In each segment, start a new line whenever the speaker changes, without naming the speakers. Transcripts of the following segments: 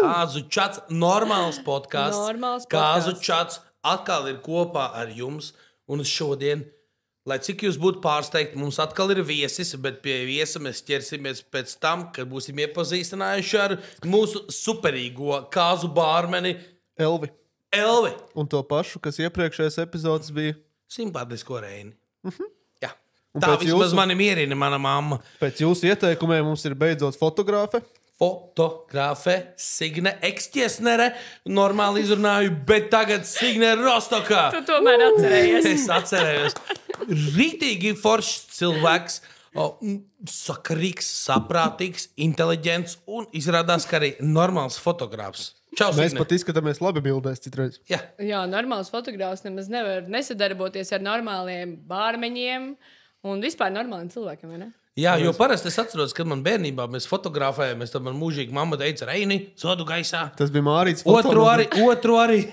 Kāzu čats, normāls podcasts.
Normāls
Kāzu
podcasts.
čats atkal ir kopā ar jums. Un šodien, lai cik jūs būtu pārsteigti, mums atkal ir viesis, bet pie viesa mēs ķersimies pēc tam, kad būsim iepazīstinājuši ar mūsu superīgo kāzu bārmeni
Elvi.
Elvi.
Un to pašu, kas iepriekšējais epizodes bija.
Simpātisko Reini. Jā.
Un
Tā
pēc
vismaz
jūsu-
mani mierina mana mamma.
Pēc jūsu ieteikumiem mums ir beidzot fotogrāfe.
Fotogrāfe Signe Ekstjesnere. Normāli izrunāju, bet tagad Signe Rostokā.
Tu tomēr atcerējies.
Es atcerējos. Rītīgi foršs cilvēks. Sakarīgs, saprātīgs, inteliģents un izrādās, ka arī normāls fotogrāfs. Čau,
Mēs
Signe.
pat izskatāmies labi bildēs citreiz.
Jā.
Jā, normāls fotogrāfs nemaz nevar nesadarboties ar normāliem bārmeņiem un vispār normāliem cilvēkiem, vai ne?
Jā, jo parasti es atceros, kad man bērnībā mēs fotografējāmies, tad man mūžīgi mamma teica, Reini, sodu gaisā.
Tas bija Mārīts.
Otru arī.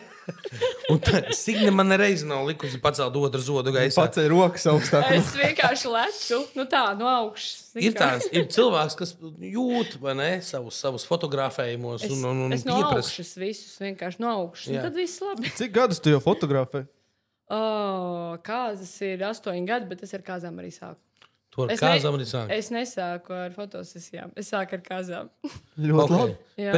Un tā Signe man nereiz nav likusi pacelt otru zodu gaisā.
Pacēla rokas augstāk.
Es vienkārši lecu, nu tā, no augšas.
Ir tāds, ir cilvēks, kas jūt, vai ne, savus fotografējumus un
Es no
pieprasa.
augšas visus, vienkārši no augšas.
Jā.
Un tad viss labi.
Cik gadus tu jau fotografē?
Kāzas ir 8 gadi, bet es ar kāzām arī sāku.
To ar
Es
kāzām arī sāk.
Es nesāku ar fotosesijām, es sāku ar kāzām.
Ļoti labi.
Jā.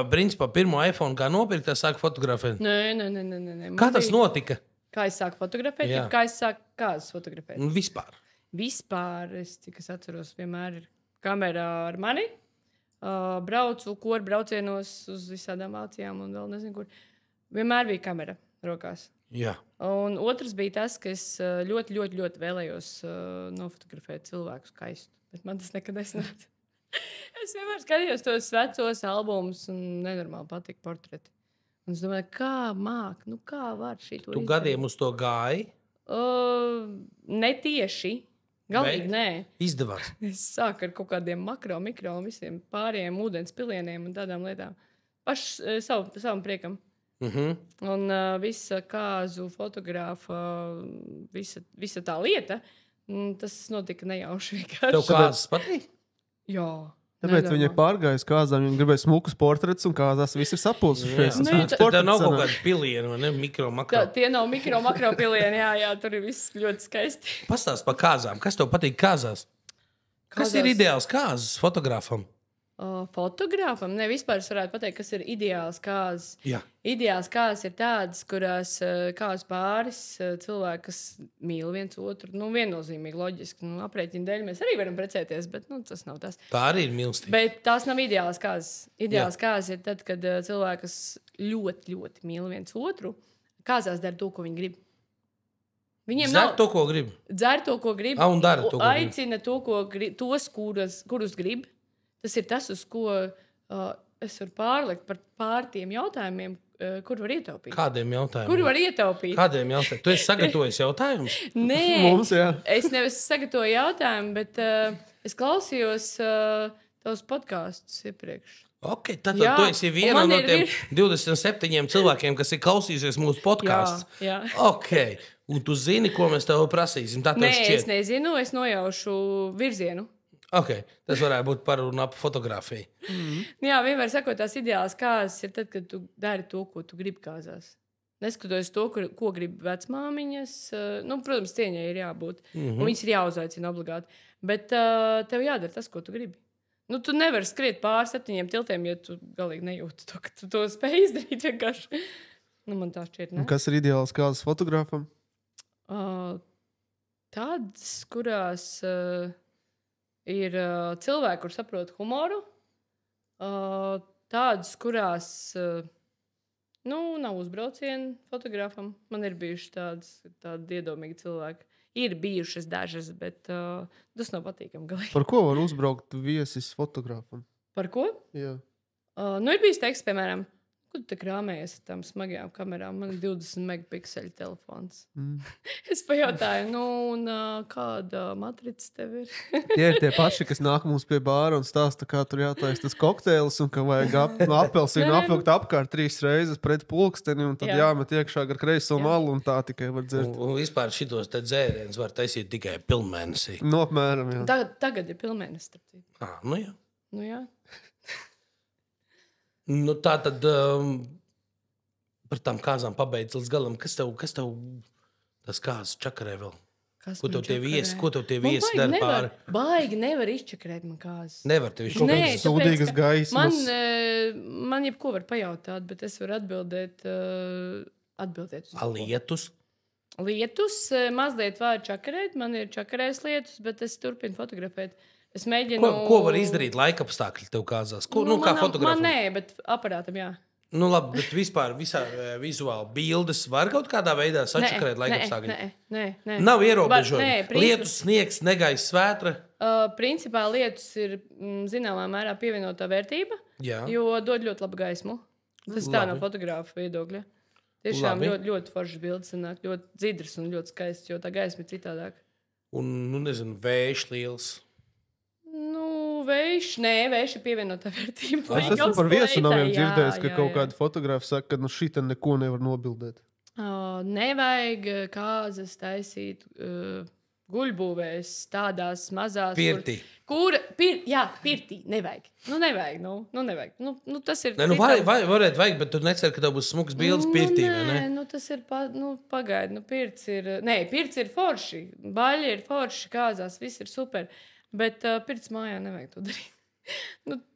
Principā pirmo iPhone kā nopirkt, tā sāk fotografēt.
Nē.
Kā tas notika?
Kā es sāku fotografēt,
Jā.
ja kā es sāku kāzas fotografēt?
Nu, vispār.
Vispār, cik es atceros, vienmēr ir kamera ar mani. Braucu koru braucienos uz visādām Vācijām un vēl nezinu, kur. Vienmēr bija kamera rokās.
Jā.
Un otrs bija tas, ka es ļoti vēlējos nofotografēt cilvēku skaistu. Bet man tas nekad nesanāca. Es vienmēr skatījos tos vecos albumus un nenormāli patika portreti. Un es domāju, kā var šī to
Tu gadiem uz to gāji,
Ne tieši. Galīgi nē.
izdevās.
Es sāku ar kaut kādiem makro, mikro un visiem pārējiem ūdens pilieniem un tādām lietām. Paši savam priekam. Un visa kāzu fotogrāfa, visa tā lieta, tas notika nejauši
Tev
vienkārši.
kādas patīk?
Jā.
Tāpēc
nedomā.
viņi ir pārgājuši kāzām, viņi gribēja smukus portretus un kāzās viss ir sapulsušies.
Nē,
Tā nav kaut kāda piliena, vai ne? Mikro, makro.
Tie nav mikro, makro pilieni, jā, tur ir viss ļoti skaisti.
Pastāst par kāzām. Kas tev patīk kāzās? Kas ir
Kāzās?
ideāls kāzas fotogrāfam?
Fotogrāfam? Ne, vispār es varētu pateikt, kas ir ideāls kāzas.
Jā.
Ideāls kāzas ir tādas, kurās kāzas pāris cilvēki, kas mīl viens otru. Nu, viennozīmīgi, loģiski. Nu, aprēķina dēļ mēs arī varam precēties, bet tas nav tas.
Tā arī ir mīlestība.
Bet tās nav ideālas kāzas. Ideāls kāzas ir tad, kad cilvēki, kas ļoti mīl viens otru, kāzās dara to, ko viņi grib. Viņiem
Dzer
nav
to, ko grib.
dzer to, ko grib.
Un dara to, ko grib.
Aicina to, ko grib, tos, kurus grib. Tas ir tas, uz ko es varu pārlikt pār tiem jautājumiem, kur var ietaupīt.
Kādiem jautājumiem?
Kur var ietaupīt?
Kādiem jautājumiem? Tu esi sagatavojis jautājumus?
Nē,
Mums, jā.
es nevis sagatavoju jautājumu, bet es klausījos tavus podkāstus iepriekš.
Ok, tad
Jā,
tu esi
un
viena
man
no
ir
tiem 27 cilvēkiem, kas ir klausījušies mūsu podkāstu.
Jā.
Ok, un tu zini, ko mēs tev prasīsim. Tā tev
Nē, es
šķiet.
nezinu, es nojaušu virzienu.
Ok, tas varētu būt par un ap fotografiju.
Jā, vienmēr sakot, tās ideālās kāzas ir tad, kad tu dari to, ko tu gribi kāzās. Neskatoties to, ko grib vecmāmiņas. Protams, cieņai ir jābūt. Un viņas ir jāuzaicina obligāti. Bet tev jādara tas, ko tu gribi. Tu nevari skriet pāri 7 tiltiem, ja tu galīgi nejūti to, ka tu to spēj izdarīt vienkārši. Man tā šķiet, ne?
Un kas ir ideāls kāzas fotogrāfam?
Tādas, kurās ir cilvēki, kur saprot humoru. Tādas, kurās nav uzbraucieni fotogrāfam. Man ir bijuši tādi iedomīgi cilvēki. Ir bijušas dažas, bet tas nav patīkami galīgi.
Par ko var uzbraukt viesis fotogrāfam?
Par ko?
Jā.
Ir bijis teiks, piemēram, ko tu krāmējies ar tām smagajām kamerām? Man ir 20 megapikseli telefons. Es pajautāju, kāda matrica tev ir?
Tie ir tie paši, kas nāk mums pie bāra un stāsta, kā tur jātaisa tas kokteils un ka vajag apelsīnu apvilkt apkārt 3 reizes pret pulksteni un tad
Jā.
jāmet iekšā gar kreiso malu un tā tikai var dzert.
Un vispār šitos te dzērienus var taisīt tikai pilnmēnesī.
Apmēram, jā.
Tagad ir pilnmēnesis.
Nu jā.
Nu, jā.
Nu, tā tad par tām kāzām pabeidz līdz galam. Kas tev tas kāzas čakarē vēl? Ko tev tie viesi dara pāri?
Baigi nevar izčakarēt man kāzas.
Nevar tev
Nē,
izčakarēt.
Sūdīgas gaismas.
Man jebko var pajautāt, bet es varu atbildēt uz
Lietus?
Lietus mazliet var čakarēt, man ir čakarējis lietus, bet es turpinu fotografēt. Es mēģinu...
Ko var izdarīt laikapstākļi tev kāzās? Kā fotografēt?
Man nē, bet aparātam jā.
Nu, labi, bet vispār vizuāli bildes var kaut kādā veidā sačakarēt laikapstākļi?
Nē.
Nav ierobežojumi. Lietus, sniegs, negaiss, vētra?
Principā lietus ir zināmā mērā pievienotā vērtība, jo dod ļoti labu gaismu. Tas tā no fotografa viedokļa. Tiešām ļoti foršas bildes sanāk, ļoti dzidras un ļoti skaistas, jo tā gaisma ir citādāk.
Un, nezinu, vējš liels.
Vējš ir pievienotā vērtība.
Es esmu par viesunaviem dzirdējis, ka kaut kādi fotografi saka, ka šī te neko nevar nobildēt.
Nevajag kāzas taisīt guļbūvēs, tādās mazās.
Pirtī.
Pirtī. Nevajag. Nevajag. Tas ir.
Vajag, bet tu neceri, ka tev būs smuks bildes pirtī, vai ne?
Tas ir, pagaidi, pirts ir forši. Baļi ir forši, kāzās, viss ir super. Bet pirts mājā nevajag to darīt.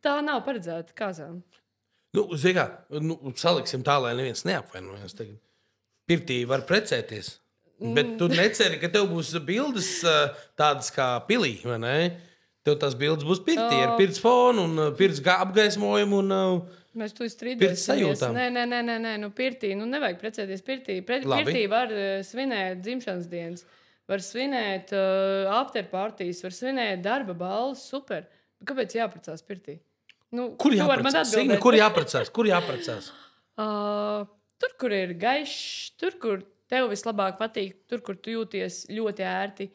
Tā nav paredzēta kāzām.
Saliksim tā, lai neviens neapvainojas. Pirtī var precēties. Bet tu neceri, ka tev būs bildes tādas kā pilī, vai ne? Tev tās bildes būs pirtī ar pirts fonu un pirts apgaismojumu un
mēs tu strīdosimies. Nē. Pirtī. Nevajag precēties pirtī. Pirtī var svinēt dzimšanas dienas. Var svinēt afterpartijas, var svinēt darba balvas, super. Kāpēc jāprecās pirtī?
Kur jāprecās?
Tur, kur ir gaišs, tur, kur tev vislabāk patīk, tur, kur tu jūties ļoti ērti.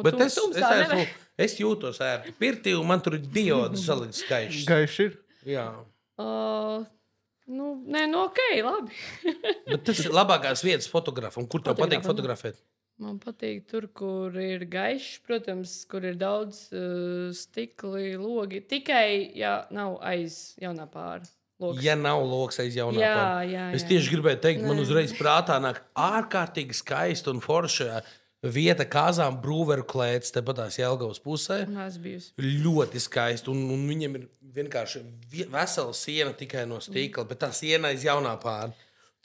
Bet es jūtos ērti. Pirtī un man tur ir diodas salikts gaišs.
Gaišs ir?
Jā.
Ok, labi.
Bet tas ir labākās vietas fotografam. Kur tev patīk fotografēt?
Man patīk tur, kur ir gaišs, protams, kur ir daudz stikli, logi. Tikai, ja nav aiz jaunā pāra. Loks. Ja nav loks aiz jaunā pāra. Es tieši gribēju teikt, man uzreiz prātā nāk ārkārtīgi skaista un forša vieta kāzām Brūveru klēts, tepatās Jelgavas pusē. Ļoti skaista. Un viņiem ir vienkārši vesela siena tikai no stikla, bet tā siena aiz jaunā pāra.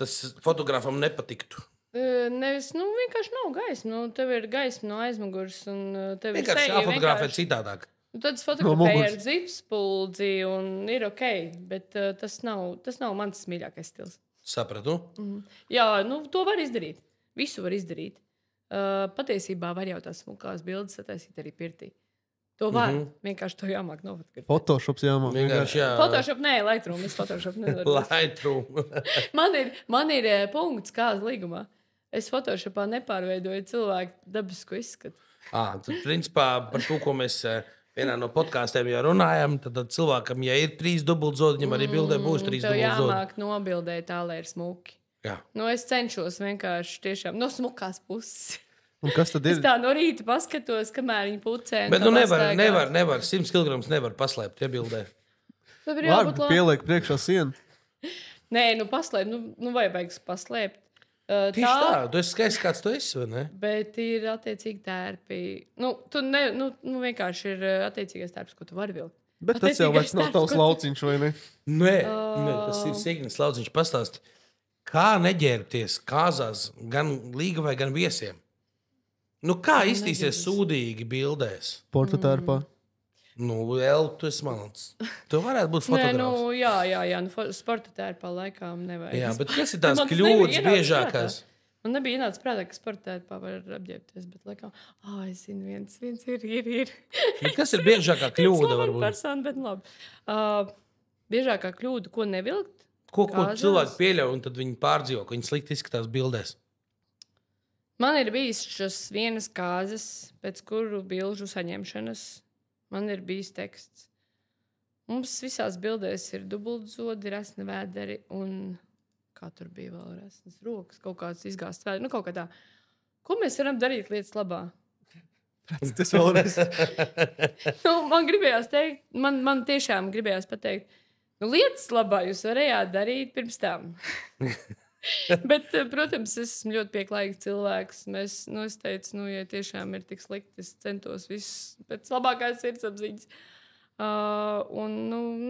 Tas fotografam nepatiktu. Vienkārši nav gaisma. Tev ir gaisma no aizmugures.
Vienkārši jāfotografē citādāk.
Tad es fotografēju ar zipspuldzi un ir ok. Bet tas nav mans mīļākais stils.
Sapratu?
Jā, to var izdarīt. Visu var izdarīt. Patiesībā var jau tās smukās bildes sataisīt arī pirtī. To var. Vienkārši to jāmāk nofotografēt.
Photoshops jāmāk.
Photoshop, nē, Lightroom. Es Photoshop nedaru.
Lightroom.
man ir punkts kāds līgumā. Es Photoshopā nepārveidoju cilvēku dabisku izskatu.
Tad, principā, par to, ko mēs vienā no podkāstiem jau runājam, tad cilvēkam, ja ir 3 dubultzodi, viņam arī bildē būs 3 dubultzodi.
Tev jāmāk nobildēt tā, lai ir smuki.
Jā.
Es cenšos vienkārši tiešām no smukās puses.
Un kas tad ir?
Es tā no rīta paskatos, kamēr viņi pucē.
Bet nevar 100 kg nevar paslēpt iebildē.
Labi, pieliek priekšā sienu.
Nē, paslēpt, vajag paslēpt.
Tieši tā, tu esi skaists, kāds tu esi, vai ne?
Bet ir attiecīgi tērpi. Tu vienkārši ir attiecīgais tērps, ko tu vari vilkt.
Bet tas jau vairs nav tavs lauciņš, vai ne?
Nē, tas ir Signis lauciņš. Pastāsti, kā neģērbties kāzās gan līgavai, gan viesiem? Kā iztīsies sūdīgi bildēs?
Porta tērpā.
Tu esi malons. Tu varētu būt fotogrāfs.
Jā. Sporta tērpā laikām nevajag.
Jā, bet kas ir tās kļūdas biežākās?
Man nebija ienācis prātā, ka sporta tērpā var apģērbties, bet laikam, es zinu, viens ir.
Bet kas ir biežākā kļūda varbūt?
Persona, bet labi. Biežākā kļūda, ko nevilkt?
Ko cilvēki pieļauj un tad viņi pārdzīvo, ka viņi slikti izskatās bildēs?
Man ir bijis šas vienas kāzas, pēc kuru bilžu saņemšanas. Man ir bijis teksts. Mums visās bildēs ir dubultzodi, resni vēderi un kā tur bija vēl resnas rokas, kaut kāds izgāsts vēderi, kaut kā tā. Ko mēs varam darīt lietas labā?
Tas vēlreiz.
Man gribējās teikt, man tiešām gribējās pateikt, Nu, lietas labā jūs varējāt darīt pirms tam. Bet, protams, es esmu ļoti pieklājīgs cilvēks. Es teicu, ja tiešām ir tik slikti, es centos visu pēc labākās sirdsapziņas.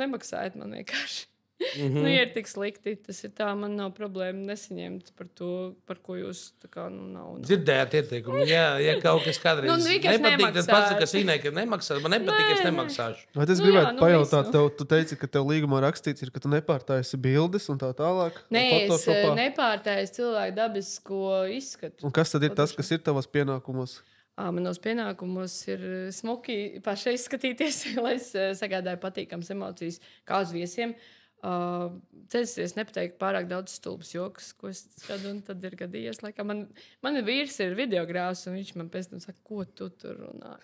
Nemaksājiet man vienkārši. Ja ir tik slikti, tas ir tā, man nav problēma nesaņemt par to, par ko jūs nav.
Dzirdējāt ieteikumu. Ja kaut kas kādreiz nepatīk, tad pasaka Inai, ka nemaksās. Man nepatīk, es nemaksāšu.
Vai es gribētu pajautāt, tu teici, ka tev līgumā rakstīts ir, ka tu nepārtaisi bildes un tā tālāk?
Nē, es nepārtaisu cilvēku dabisko izskatu.
Un kas tad ir tas, kas ir tavos pienākumos?
Manos pienākumos ir smuki pašai izskatīties, lai es sagādāju patīkams emocijas kā uz viesiem. Censties nepateikt pārāk daudz stulbus joks, ko es skatu, un tad ir gadījies. Man vīrs ir videogrāfs, un viņš man pēc tam saka, ko tu tur runā?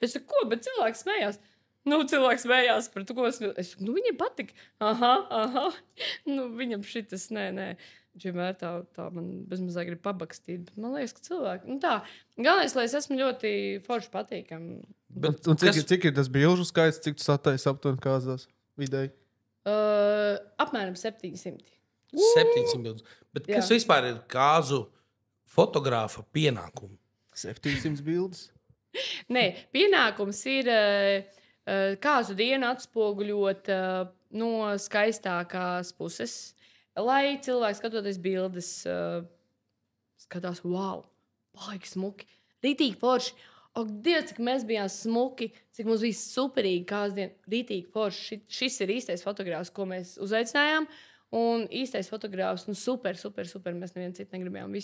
Es saku, ko, bet cilvēks smējās. Cilvēks smējās par to, ko es saku, viņam patika. Aha. Viņam šitas, nē. Viņš vienmēr tā man bezmazāk grib pabakstīt, bet man liekas, ka cilvēki, tā. Galvenais, lai es esmu ļoti forši patīkami.
Un cik ir tas bilžu skaits, cik tu sataisi aptuveni kāzās vidēji?
Apmēram 700.
700 bildes. Bet kas vispār ir kāzu fotogrāfa pienākumi?
700 bildes?
Nē, pienākums ir kāzu dienu atspoguļot no skaistākās puses, lai cilvēks skatoties bildes skatās, wow, baigi smuki, rītīgi forši. Dievs, cik mēs bijām smuki, cik mums bija superīgi kāzdien, rītīgi forši. Šis ir īstais fotogrāfs, ko mēs uzaicinājām. Un īstais fotogrāfs, super, mēs nevienu citu negribējām.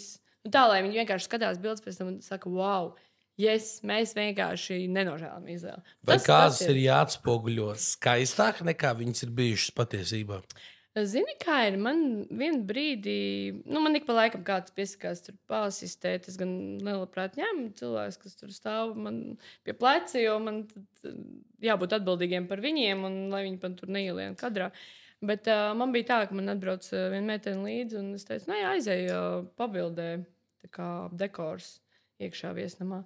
Tā, lai viņi vienkārši skatās bildes pēc tam un saka, wow, mēs vienkārši nenožēlam izvēli.
Vai kāzas ir jāatspoguļo skaistāk nekā viņas ir bijušas patiesībā?
Zini, kā ir? Man vienu brīdi, man ik pa laikam kāds piesakās tur pāsistēt. Es gan nelabprāt ņēmu cilvēks, kas tur stāv man pie pleca, jo man jābūt atbildīgiem par viņiem un lai viņi man tur neielien kadrā. Bet man bija tā, ka man atbrauc viena meitene līdzi un es teicu, aizēju pabildē, tā kā dekors iekšā viesnamā.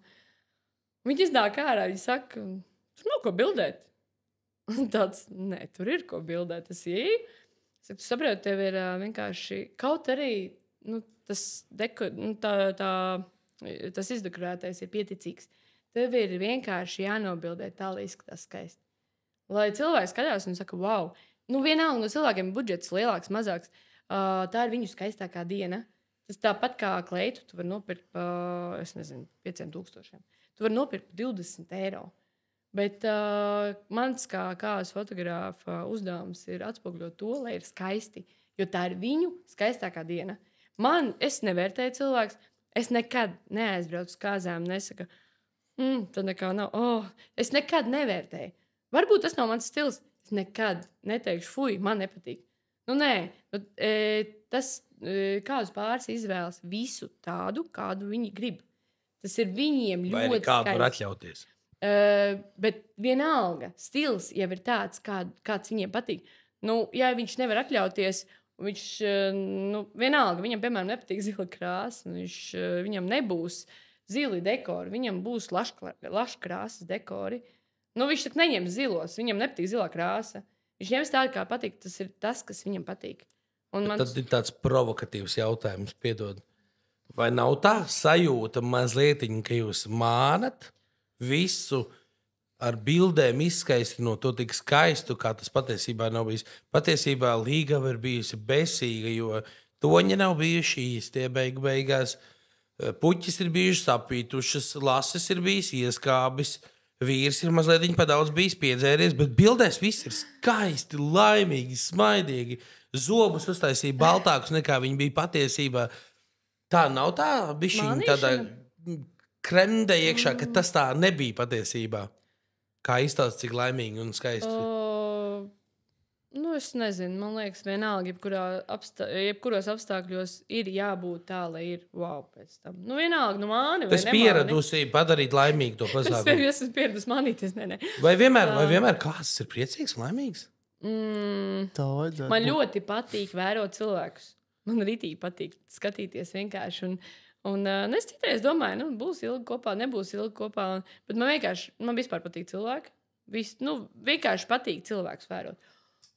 Viņi iznāk ārā, viņi saka, tur nav ko bildēt. Un tāds, nē, tur ir ko bildēt, tas ieeju. Tu saproti, tev ir vienkārši kaut arī tas izdekorētais ir pieticīgs. Tev ir vienkārši jānobildē tā, lai izskatās skaisti. Lai cilvēks skatās un saka, wow, vienalga no cilvēkiem budžets lielāks, mazāks, tā ir viņu skaistākā diena. Tas tāpat kā kleitu, tu vari nopirkt pa, 5000. Tu vari nopirkt pa 20 eiro. Bet mans kāds fotogrāfa uzdevums ir atspoguļot to, lai ir skaisti, jo tā ir viņu skaistākā diena. Es nevērtēju cilvēks, es nekad neaizbraucu uz kāzām, nesaka, tad nekā nav, es nekad nevērtēju. Varbūt tas nav mans stils, es nekad neteikšu, fuj, man nepatīk. Tas kāds pāris izvēlas visu tādu, kādu viņi grib. Tas ir viņiem ļoti skaisti. Vai arī
kādu var atļauties?
Bet vienalga, stils jau ir tāds, kāds viņiem patīk. Ja viņš nevar atļauties, viņš vienalga, viņam, piemēram, nepatīk zila krāsa, viņam nebūs zili dekori, viņam būs laškrāsas dekori. Viņš tak neņem zilos, viņam nepatīk zilā krāsa. Viņš ņems tādu, kā patīk, tas ir tas, kas viņam patīk.
Tad ir tāds provokatīvs jautājums, piedod. Vai nav tā sajūta mazlietiņa, ka jūs mānat visu ar bildēm izskaistinot to tik skaistu, kā tas patiesībā nav bijis. Patiesībā Līgava ir bijusi besīga, jo toņi nav bijuši īsti beigās. Puķis ir bijušas apītušas, lases ir bijis ieskābis, vīrs ir mazliet pa daudz bijis piedzēries, bet bildēs viss ir skaisti, laimīgi, smaidīgi. Zobus uztaisīja baltākus nekā viņi bija patiesībā. Tā nav tā bišķiņa tādā kremdē iekšā, ka tas tā nebija patiesībā. Kā izstāst, cik laimīgi un skaisti.
Es nezinu, man liekas, vienalga, jebkuros apstākļos ir jābūt tā, lai ir wow pēc tam. Vienalga, mani vai
nemani. Es pieradusi padarīt laimīgu to pasākumu.
Es esmu pieradusi manīties, nē.
Vai vienmēr kāds ir priecīgs, laimīgs?
Tā vajadzētu.
Man ļoti patīk vērot cilvēkus. Man rītīgi patīk skatīties vienkārši. Un es citreiz domāju, būs ilgi kopā, nebūs ilgi kopā. Bet man vispār patīk cilvēki. Vienkārši patīk cilvēkus vērot.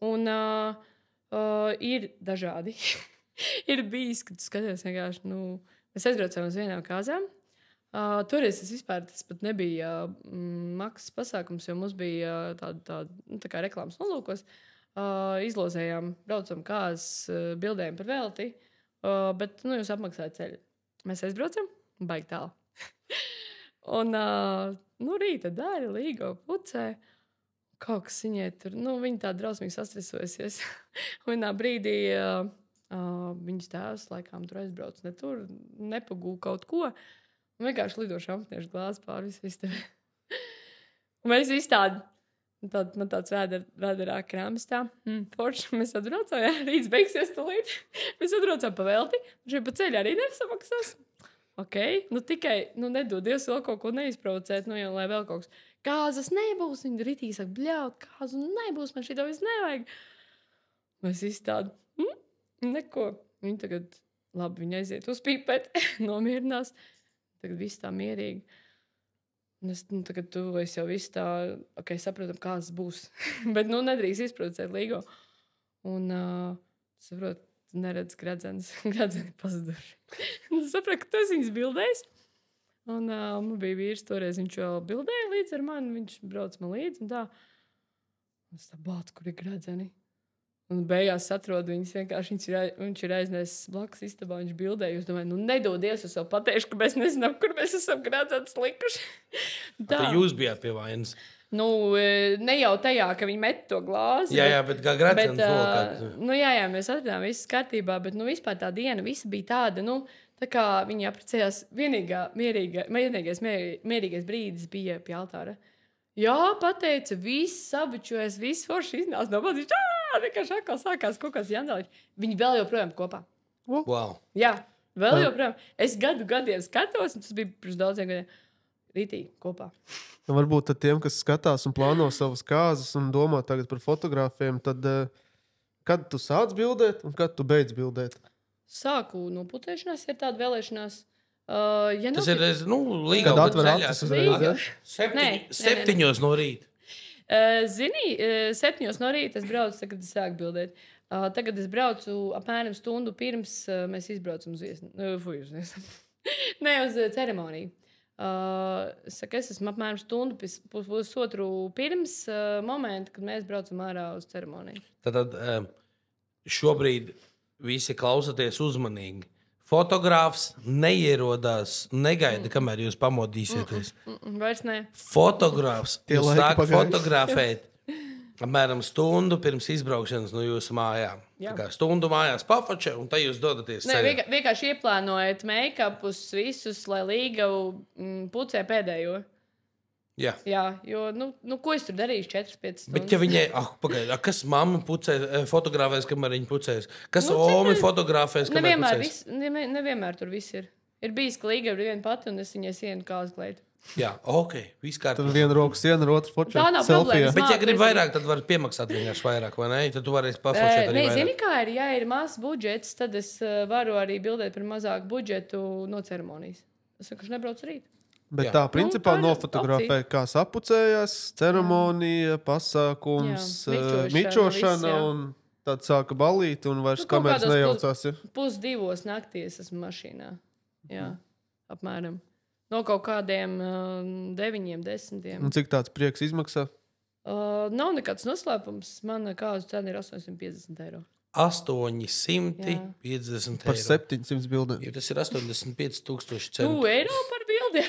Un ir dažādi. Ir bijis, kad skaties vienkārši, mēs aizbraucām uz vienām kāzām. Toreiz tas pat nebija maksas pasākums, jo mums bija tāda tā kā reklāmas nolūkos. Izlozējām, braucam kāzas, bildējām par velti, bet jūs apmaksājat ceļu. Mēs aizbraucam, baigi tālu. Un rīta dara, līgo pucē. Kaut kas viņai tur, viņa tā drausmīgi sastresojusies. Vienā brīdī viņas tēvs laikām tur aizbrauc, ne tur, nepagū kaut ko. Un vienkārši lido šampniešu glāzi pāri visu tevi. Un mēs visi tādi, man tāds vēderā krāmas tā, forši, mēs atbraucām, jā, rīts beigsies tūlīt. Mēs atbraucām pa velti, un šeit pa ceļu arī nesamaksās. Ok, tikai, nedod Dievs vēl kaut ko neizprovocēt, jau lai vēl kaut kas. Kāzas nebūs, viņi ritīgi saka, bļaut, kāzu nebūs, man šito viss nevajag. Mēs visi tādi, neko. Viņi tagad, labi, viņi aiziet uz pipet, nomierinās. Tagad viss tā mierīgi. Un es, tagad tuvojas jau viss tā, ok, saprotam, kāzas būs. Bet, nedrīkst izprovocēt līgo. Un, saprot, neredz gradzeni pazuduši. Sapratu, ka tas viņas bildējis. Un man bija vīrs toreiz, viņš jau bildēja līdz ar mani, viņš brauc man līdzi un tā. Un es tā bācu, kur ir gradzeni. Un beigās atrodu viņas vienkārši, viņš ir aiznesis blakus istabā, viņš bildēja. Jūs domājat, nedod Dievs, es jau pateikšu, ka mēs nezinām, kur mēs esam gradzenes likuši.
Tā jūs bijāt pie vainas.
Ne jau tajā, ka viņi met to glāzi.
Jā, bet kā gradzenes lokāt.
Jā, mēs atradām viss kārtībā, bet vispār tā diena visa bija tāda, tā kā viņi apprecējās, vienīgais mierīgais brīdis bija pie altāra. Jā, pateica, viss sabučojas, viss forši iznās no manis. Vienkārši atkal sākās kaut kāds jandāliņš. Viņi vēl joprojām kopā.
Wow.
Jā, vēl joprojām. Es gadiem skatos, un tas bija pirms daudziem gadiem. Rītīgi kopā.
Varbūt tad tiem, kas skatās un plāno savas kāzas un domā tagad par fotogrāfiem, tad kad tu sāc bildēt un kad tu beidz bildēt?
Sāku no putēšanās, ir tāda vēlēšanās.
Tas ir, līga.
Kad atver acis uzreiz,
ja? 7 no rīta.
Zini, 7 no rīta es braucu, kad es sāku bildēt. Tagad es braucu apmēram stundu pirms mēs izbraucam uz ceremoniju. Es esmu apmēram stundu pusotru pirms momenta, kad mēs braucam ārā uz ceremoniju.
Tad šobrīd visi klausoties uzmanīgi. Fotogrāfs neierodās, negaida, kamēr jūs pamodīsieties.
Vairs ne.
Fotogrāfs jūs sāk fotografēt apmēram stundu pirms izbraukšanas no jūsu mājām. Tā kā stundu mājās pafačē, un tad jūs dodaties ceļā.
Vienkārši ieplānojat make-upus visus, lai līga pucē pēdējo.
Jā,
jo, ko es tur darīšu 4-5 stundas?
Bet ja viņai, pagaidi, kas mamma fotografēs, kamēr viņa pucēs? Kas omi fotografēs, kamēr pucēs?
Nevienmēr tur viss ir. Ir bijis, ka līga ir viena pati, un es viņai sienu kāzu kleitu.
Jā, ok, viss kārtībā.
Tad viena roka siena, otru fočē.
Tā nav problēma.
Bet ja grib vairāk, tad var piemaksāt vienkārši vairāk, vai ne? Tad tu varēsi pafočēt arī vairāk.
Zini, kā ir, ja ir mazs budžets, tad es varu arī bildēt par mazāku budžetu no ceremonijas. Es vienkārši nebraucu rīt.
Bet tā, principā, nofotografē, kā sapucējās, ceremonija, pasākums, mičošana, un tad sāka balīt, un vairs kameras nejaucās.
1:30 naktī es esmu mašīnā. Jā, apmēram. No kaut kādiem 9, 10.
Un cik tāds prieks izmaksā?
Nav nekāds noslēpums. Mana kāzu cena ir 850 eiro.
850
par 700 bildēm.
Jo tas ir 85,000 centu.
Eiro par bildi.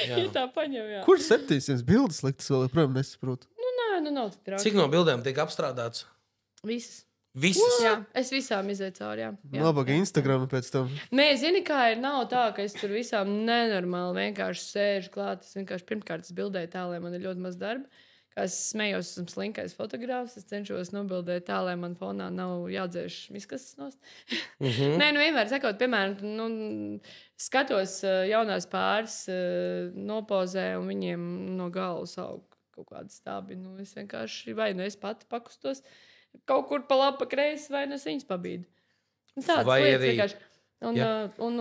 Ja tā paņem, jā.
Kur 700 bildes likt? Es vēl joprojām nesaprotu.
Nav tik traki.
Cik no bildēm tiek apstrādāts?
Visas.
Visas?
Jā, es visām izēju cauri, jā.
Nabaga Instagram pēc tam.
Nē, zini, kā ir, nav tā, ka es tur visām nenormāli vienkārši sēžu klāt. Es vienkārši pirmkārt bildēju tā, lai man ir ļoti maz darba. Kā es smējos, esmu slinkais fotogrāfs. Es cenšos nobildēt tā, lai man fonā nav jādzēš viskas nost. Nē, vienmēr sakot, piemēram, skatos jaunās pāris nopozē un viņiem no galvas aug kaut kāda stābi. Es vienkārši vai es pati pakustos kaut kur pa labi, pa kreisi, vai es viņas pabīdu. Tāds lietas vienkārši. Un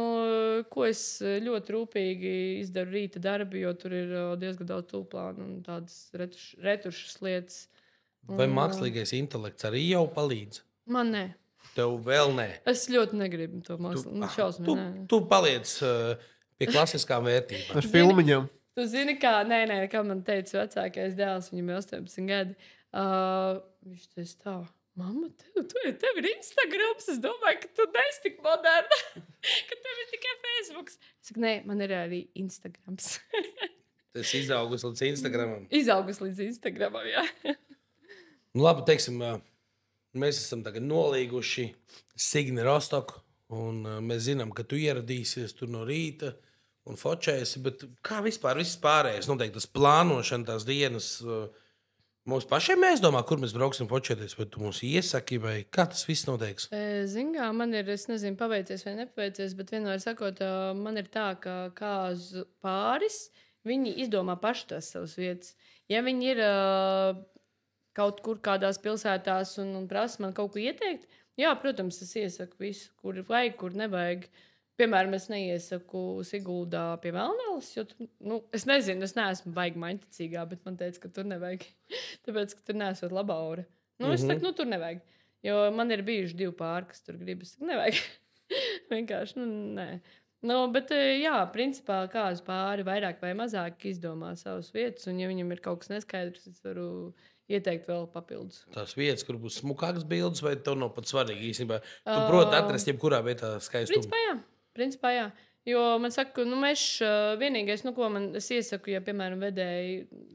ko es ļoti rūpīgi izdaru rīta darbi, jo tur ir diezgan daudz tūplānu un tādas retušas lietas.
Vai mākslīgais intelekts arī jau palīdz?
Man nē.
Tev vēl nē.
Es ļoti negribu to mākslinieku.
Tu paliec pie klasiskām vērtībām.
Ar filmiņām.
Tu zini, kā man teica vecākais dēls, viņam ir 18 gadi. Viņš teica tā, mamma, tev ir Instagrams. Es domāju, ka tu neesi tik moderna, ka tev ir tikai Facebooks. Es saku, nē, man ir arī Instagrams.
Tas izaugus līdz Instagramam.
Izaugus līdz Instagramam, jā.
Nu, labi, teiksim, mēs esam tagad nolīguši Signi Rostoku, un mēs zinām, ka tu ieradīsies tur no rīta un fočēsi, bet kā vispār viss pārējais? Noteikti tas plānošana, tās dienas, mums pašiem jāizdomā, kur mēs brauksim fočēties, vai tu mums iesaki, vai kā tas viss noteiks?
Zin kā, man ir, es nezinu, paveicies vai nepaveicies, bet vienmēr sakot, man ir tā, ka kāzu pāris, viņi izdomā paši tās savas vietas. Ja viņi ir kaut kur kādās pilsētās un prasa man kaut ko ieteikt, jā, protams, es iesaku visu, kur vajag, kur nevajag. Piemēram, es neiesaku Siguldā pie Melnavas, jo es nezinu, es neesmu baigi mainticīgā, bet man teica, ka tur nevajag. Tāpēc, ka tur neesot laba aura. Es saku, tur nevajag. Jo man ir bijuši 2 pāri, kas tur grib. Es saku, nevajag. Vienkārši, nē. Bet, jā, principā kāds pāri vairāk vai mazāk izdomā savas vietas, un ja viņam ir kaut kas neskaidrs, es varu ieteikt vēl papildus.
Tās vietas, kur būs smukākas bildes, vai tev nav pat svarīgi īstenībā? Tu proti atrast jebkurā vietā skaistumu.
Principā jā. Jo man saka, vienīgais, ko man es iesaku, ja, piemēram, vedēji,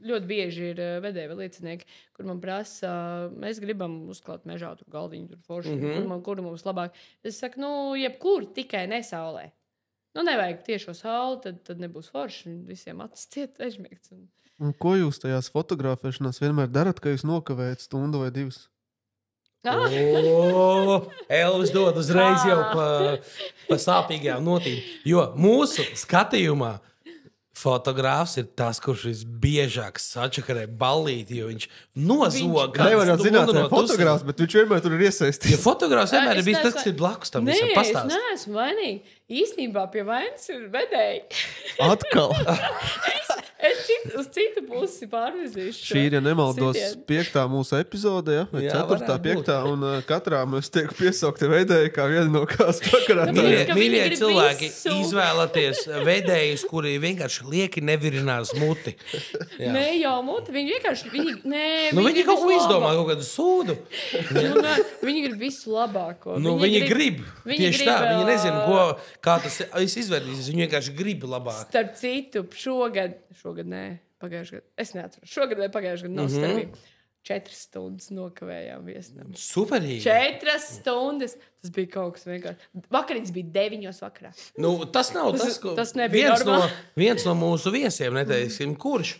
ļoti bieži ir vedēji vai liecinieki, kur man prasa, mēs gribam uzklāt mežā, tur galdiņu, tur forši, kur mums labāk. Es saku, jebkur, tikai ne saulē. Nevajag tiešo sauli, tad nebūs forši, visiem acis ciet, ežmiegts.
Un ko jūs tajās fotografēšanās vienmēr darat, ka jūs nokavējat stundu vai 2?
Elvis dod uzreiz jau pa sāpīgām notīm. Jo mūsu skatījumā fotogrāfs ir tas, kurš visbiežāk sačakarē ballīti, jo viņš nozog.
Nevar jau zināt, ka fotogrāfs, bet viņš vienmēr tur ir iesaistīts.
Jo fotogrāfs vienmēr ir bijis tas, kas ir blakus tam visam pastāst.
Nē, es neesmu vainīga. Īstenībā pie vainas ir vedēji.
Atkal.
Es uz citu pusi pārvirzīšu.
Šī ir, ja nemaldos, 5. mūsu epizode, ja? Vai 4., 5. un katrā mēs tiek piesaukti vedēji kā viena no kāds pakarātājiem.
Mīļie cilvēki, izvēlaties vedējus, kuri vienkārši lieki nevirinās muti. Jā.
Ne jau muti, viņi vienkārši,
viņi kaut ko izdomā, kaut kādu sūdu.
Viņi grib visu labāko.
Viņi grib. Tieši tā, viņi nezina, kā tas izvērtīsies. Viņi vienkārši grib labāk.
Starp citu, šogad nē, pagājušajā gadā. Es neatceros. Šogad vai pagājušajā gadā nav starpība. 4 stundas nokavējām viesnam.
Superīgi.
4 stundas. Tas bija kaut kas vienkārši. Vakarīgs bija 9 vakarā.
Tas nav
tas nebija normāli.
Viens no mūsu viesiem, neteiksim, kurš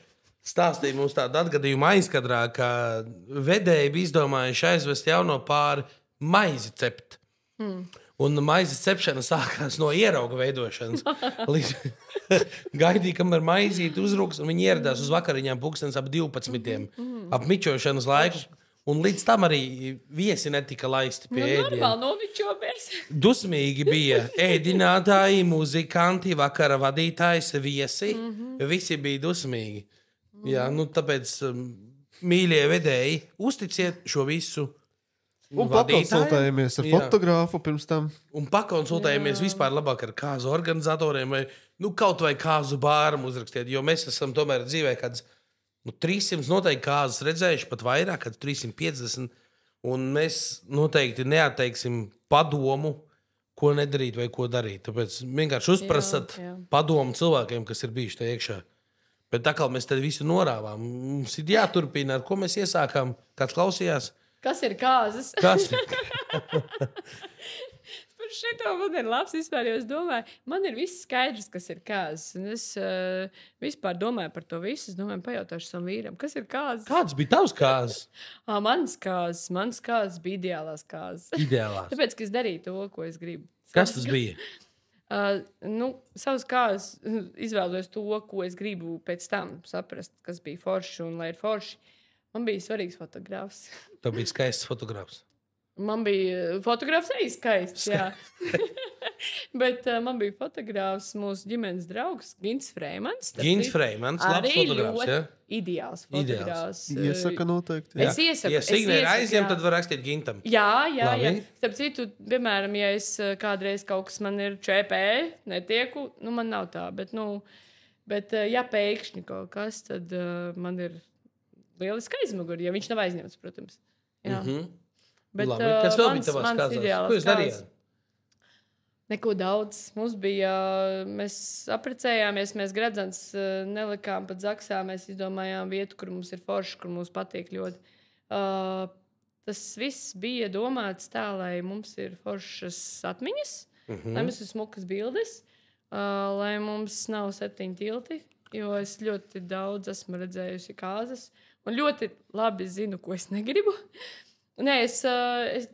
stāstīja mums tādu atgadījumu aizkadrā, ka vedēji bija izdomājuši aizvest jauno pāri maizi cept. Un maizes cepšana sākās no ierauga veidošanas. Gaidīja, kamēr maizīti uzrūks, un viņi ieradās uz vakariņām pulkstenis ap 12. Ap mičošanas laiku. Un līdz tam arī viesi netika laisti pie ēdiena.
Normāli novičomies.
Dusmīgi bija ēdinātāji, muzikanti, vakara vadītājs, viesi. Visi bija dusmīgi. Jā, tāpēc, mīļie vedēji, uzticiet šo visu.
Un pakonsultējamies ar fotogrāfu pirms tam.
Un pakonsultējamies vispār labāk ar kāzu organizatoriem vai kaut vai kāzu bāram uzrakstiet, jo mēs esam tomēr dzīvē kāds 300 noteikti kāzas redzējuši, pat vairāk, kad 350. Un mēs noteikti neatteiksim padomu, ko nedarīt vai ko darīt. Tāpēc vienkārši uzprasat padomu cilvēkiem, kas ir bijuši tajā iekšā. Bet tā kā mēs tad visu norāvām, mums ir jāturpina, ar ko mēs iesākām, kāds klausījās.
Kas ir kāzas?
Kas ir?
Par šito man ir labs vispār, jo es domāju, man ir viss skaidrs, kas ir kāzas. Un es vispār domāju par to visu. Es domāju, pajautāšu savam vīram, kas ir kāzas?
Kāds bija tavs kāzas?
Mans kāzas bija ideālās kāzas.
Ideālās.
Tāpēc, ka es darīju to, ko es gribu.
Kas tas bija?
Savas kāzas izvēlējos to, ko es gribu pēc tam saprast, kas bija forši un lai ir forši. Man bija svarīgs fotogrāfs.
Tev bija skaists fotogrāfs.
Man bija fotogrāfs arī skaists, jā. Bet man bija fotogrāfs, mūsu ģimenes draugs, Gins Freimans.
Gins Freimans, labs fotogrāfs, ja?
Ideāls fotogrāfs.
Iesaka noteikti.
Es iesaku.
Ja Signe ir aizņem, tad var rakstīt Gintam.
Jā. Starp citu, piemēram, ja es kādreiz kaut kas man ir ČP, netieku, man nav tā, bet ja pēkšņi kaut kas, tad man ir lieliski aizmuguri, ja viņš nav aizņemts, protams. Jā. Bet
kas vēl bija tavās kāzās? Ko jūs darījāt?
Neko daudz. Mums bija, mēs apprecējāmies, mēs gredzens nelikām pat zaksā, mēs izdomājām vietu, kur mums ir forši, kur mums patīk ļoti. Tas viss bija domāts tā, lai mums ir foršas atmiņas, lai mums ir smukas bildes, lai mums nav 7 tilti, jo es ļoti daudz esmu redzējusi kāzas un ļoti labi zinu, ko es negribu. Nē,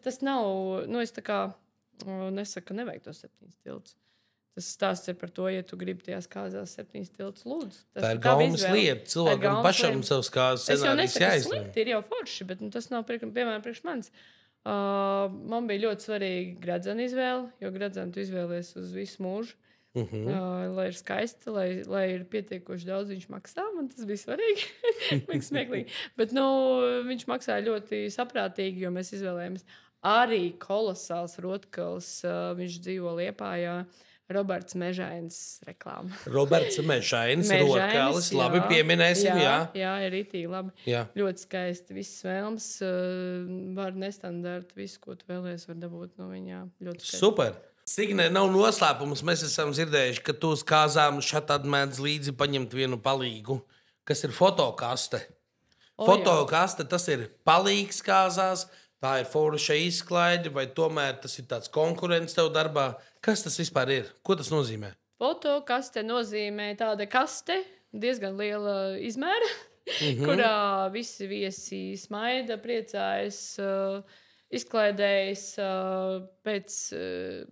tas nav, es tā kā nesaku, nevajag tos 7 tiltus. Tas stāsts ir par to, ja tu gribi tajās kāzās 7 tiltus, lūdzu.
Tā ir gaumas lieta. Cilvēkam pašam savas kāzas scenārijas jāizņem.
Es jau nesaku slikti, ir jau forši, bet tas nav, piemēram, priekš manis. Man bija ļoti svarīgi gredzena izvēle, jo gredzenu tu izvēlies uz visu mūžu. Lai ir skaisti, lai ir pietiekoši daudz, viņš maksā. Man tas bija svarīgi. Viņš smieklīgi. Bet viņš maksāja ļoti saprātīgi, jo mēs izvēlējāmies arī kolosāls Rotkals. Viņš dzīvo Liepājā. Roberts Mežains reklāma.
Roberts Mežains, Rotkals. Labi pieminēsim, jā.
Jā, ir itīgi labi.
Jā.
Ļoti skaisti. Viss vēlms var nestandarti. Visu, ko tu vēlies, var dabūt no viņa. Ļoti skaisti.
Super! Signe, nav noslēpums. Mēs esam dzirdējuši, ka tu uz kāzām šat mēdz līdzi paņemt vienu palīgu, kas ir fotokaste. Fotokaste, tas ir palīgs kāzās, tā ir forša izklaide, vai tomēr tas ir tāds konkurents tev darbā? Kas tas vispār ir? Ko tas nozīmē?
Fotokaste nozīmē tāda kaste, diezgan liela izmēra, kurā visi viesi smaida, priecājas, izklaidējas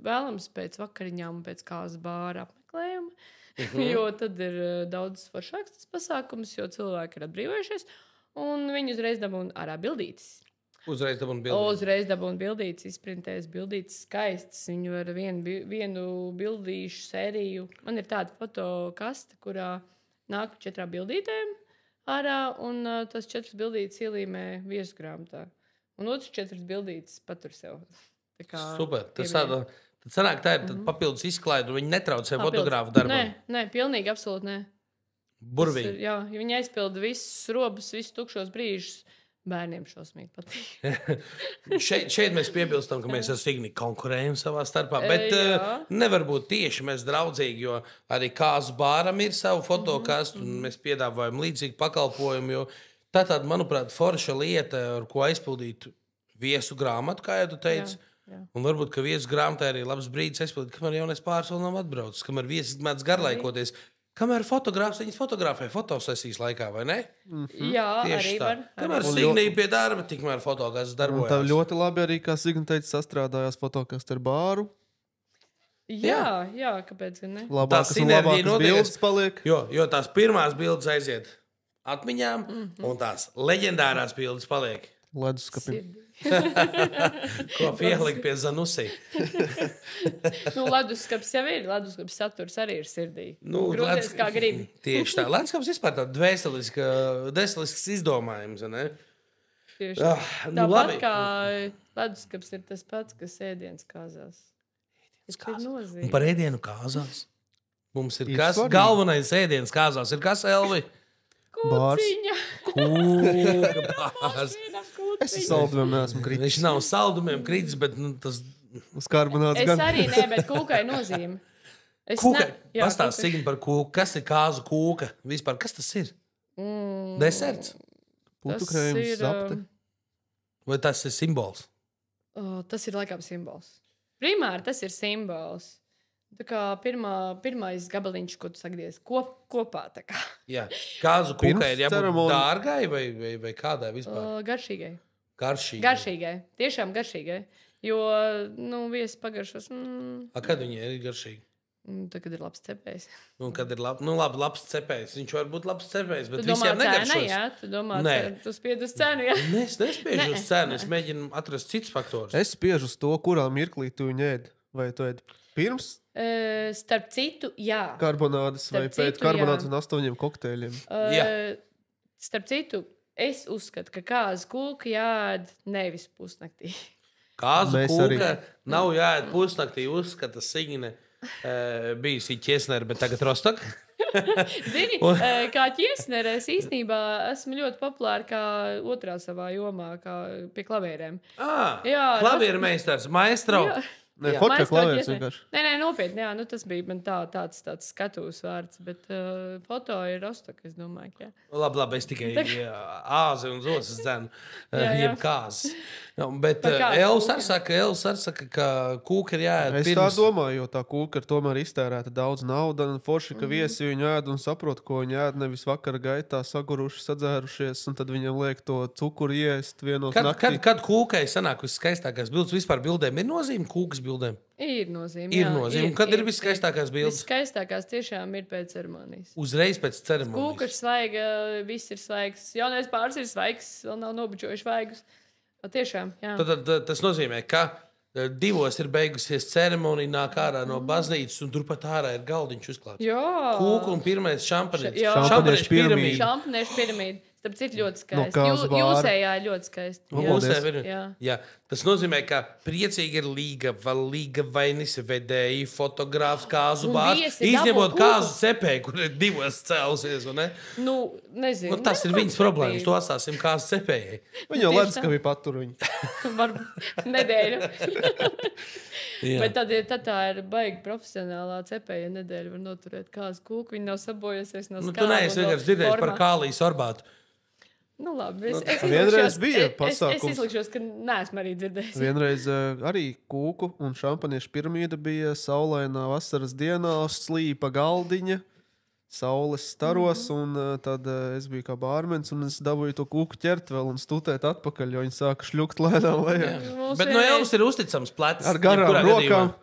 vēlams pēc vakariņām un pēc kāzas bāra apmeklējuma, jo tad ir daudz foršāks tas pasākums, jo cilvēki ir atbrīvojušies, un viņi uzreiz dabūna ārā bildītes.
Uzreiz
dabūna bildītes, izprintēs bildītes skaistas, viņu ar vienu bildīšu sēriju. Man ir tāda fotokaste, kurā nāk 4 bildītēm ārā, un tas 4 bildītes ielīmē viesgrāmatā. Un otrs 4 bildītes patur sev.
Super. Tas sanāk, tā ir papildus izklaide, un viņi netraucē fotogrāfu darbam.
Nē, pilnīgi absolūti nē.
Burvīgi.
Jā, viņi aizpilda visus robus, visus tukšos brīžus. Bērniem šausmīgi patīk.
šeit mēs piebilstam, ka mēs ar Signi konkurējam savā starpā, bet nevar būt tieši mēs draudzīgi, jo arī kāzu bāram ir savu fotokastu, un mēs piedāvājam līdzīgu pakalpojumu, jo tā tāda, manuprāt, forša lieta, ar ko aizpildīt viesu grāmatu, kā jau tu teici. Jā. Un varbūt, ka viesu grāmatā arī labs brīdis aizpildīt, kamēr jaunais pāris vēl nav atbraucis, kamēr viesis mēdz garlaikoties. Kamēr fotogrāfs viņas fotografē fotosesijas laikā, vai ne?
Jā,
tieši
arī
tā.
var.
Kamēr Signija pie darba, tikmēr fotogrāfs darbojas.
Tā ļoti labi arī, kā Signija teica, sastrādājās fotokastu ar bāru.
Jā, kāpēc gan ne?
Labākas un labākas bildes paliek.
Jo tās pirmās bildes aiziet atmiņām, un tās leģendārās bildes paliek
leduskapim.
Ko pielikt pie Zanusī.
Leduskaps jau ir. Leduskaps saturs arī ir sirdī. Grūties kā gribi.
Tieši tā. Leduskaps vispār tāds dvēselisks izdomājums, ne?
Tieši tā. Tāpat kā leduskaps ir tas pats, kas ēdienas kāzās.
Un par ēdienu kāzās mums ir kas? Galvenais ēdienas kāzās ir kas, Elvi?
Kūciņa.
Bārs.
Es saldumiem neesmu kritis.
Viņš nav saldumiem kritis, bet tas...
Uz karbonāts
gan.
Es
arī ne, bet kūkai nozīme.
Kūkai? Pastāst, Signi, par kūku. Kas ir kāzu kūka? Vispār, kas tas ir? Deserts?
Putu krējums, zapte.
Vai tas ir simbols?
Tas ir laikam simbols. Primāri tas ir simbols. Tā kā pirmais gabaliņš, ko tu sagriez kopā. Tā kā.
Jā, kāzu kūkai ir jābūt dārgai vai kādai vispār?
Garšīgai.
Garšīgai.
Tiešām garšīgai. Jo, viesi pagaršos.
Kad viņi ir garšīgi?
Tad, kad ir labs cepējs.
Kad ir labs cepējs. Viņš var būt labs cepējs, bet visiem negaršos.
Tu domā, tu spied uz cenu, jā?
Es nespiežu uz cenu. Es mēģinu atrast cits faktors.
Es spiežu uz to, kurā mirklī tu viņu ēd. Vai tu ēdi pirms
Starp citu, jā.
karbonādes vai pēc karbonādes un 8 kokteļiem?
Starp citu, es uzskatu, ka kāzu kūku jāēd nevis pusnaktī.
Kāzu kūka nav jāēd pusnaktī, uzskata Signe. Bijusi ķiesnere, bet tagad rostok.
Zini, kā ķiesnere, es īstenībā esmu ļoti populāra kā otrā savā jomā, kā pie klavierēm.
Klavieru meistars, maestro.
Nē, foča klavieris vienkārši.
Nē, nopietni, jā, tas bija man tāds skatuves vārds, bet foto ir rostok, es domāju, ka jā.
Labi, es tikai āzi un zosas dzenu, jeb kāzes. Bet Els arī saka, ka kūka ir jāēd
pirms. Es tā domāju, jo tā kūka ir tomēr iztērēta daudz nauda, un forši, ka viesi viņu ēd un saprot, ko viņi ēd, nevis vakara gaitā saguruši, sadzērušies, un tad viņam liek to cukuru iest vienos naktī.
Kad kūkai sanāk viskaistākās bildes, vispār bildēm ir nozīme kūkas bildēm?
Ir nozīme.
Ir nozīme. Kad ir viskaistākās bildes?
Viskaistākās tiešām ir pēc ceremonijas.
Uzreiz pēc ceremonijas.
Kūka ir svaiga, viss ir svaigs. Jaunais pāris ir svaigs, vēl nav nobučojuši svaigus. Tiešām, jā.
Tad tas nozīmē, ka 2 ir beigusies ceremonija, nāk ārā no baznīcas, un turpat ārā ir galdiņš uzklāts.
Jā.
Kūka un pirmais šampanietis.
Šampaniešu piramīda.
Šampaniešu piramīda. Starp citu ļoti skaisti.
No
Jūsējā ir ļoti skaisti.
Jā. Tas nozīmē, ka priecīgi ir līga vainis vedēji, fotogrāfs, kāzu bārs. Izņemot kāzu cepēju, kur ir 2 cēlusies, un ne?
Nezinu.
Tas ir viņas problēmas. To atstāsim kāzu cepējai.
Viņa jau ledz, ka bija paturuņi.
Varbūt nedēļu. Bet tad tā ir baigi profesionālā cepēja nedēļa var noturēt kāzu kūku. Viņa nav sabojusies, nav skāba.
Tu neesi vienkārši dzirdējis par kāliju sorbātu.
Labi,
vienreiz bija pasākums.
Es izlikšos, ka neesmu arī dzirdējis.
Vienreiz arī kūku un šampaniešu piramīda bija saulainā vasaras dienā, slīpa galdiņa, saules staros, un tad es biju kā bārmens, un es dabūju to kūku ķert vēl un stutēt atpakaļ, jo viņi sāka šļukt lēnām lejā.
Bet no Elvis ir uzticams plecs.
Ar garām rokām.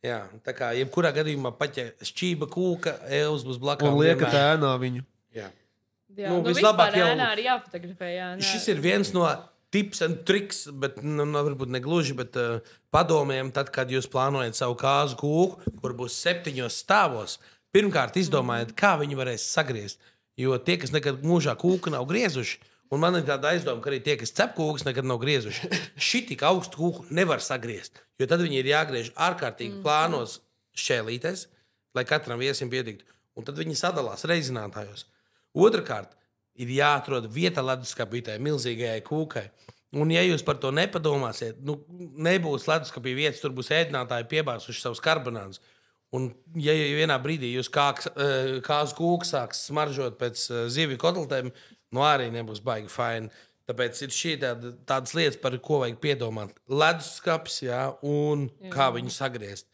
Jā, tā kā jebkurā gadījumā pat ja šķība kūka, Elvis būs blakām.
Un lieka tēnā viņu.
Jā.
Vispār ēnā arī jāfotografē.
Šis ir viens no tips un triks, bet varbūt ne gluži, bet padomiem, tad, kad jūs plānojat savu kāzu kūku, kur būs 7 stāvos, pirmkārt izdomājiet, kā viņu varēs sagriezt. Jo tie, kas nekad mūžā kūku nav griezuši, un man ir tāda aizdoma, ka arī tie, kas cep kūkas, nekad nav griezuši, šī tik augstu kūku nevar sagriezt, jo tad viņi ir jāgriež ārkārtīgi plānos šķēlītēs, lai katram viesim pietiktu, un tad viņi sadalās reizinātājos. Otrakārt, ir jāatrod vieta leduskapītai, milzīgajai kūkai. Un, ja jūs par to nepadomāsiet, nebūs leduskapī vietas, tur būs ēdinātāji piebāzuši savus karbonādus. Un, ja vienā brīdī jūs kāzu kūku sāks smaržot pēc zivju kotletēm, arī nebūs baigi faini. Tāpēc ir tādas lietas, par ko vajag piedomāt. Leduskapis, un kā viņu sagriezt.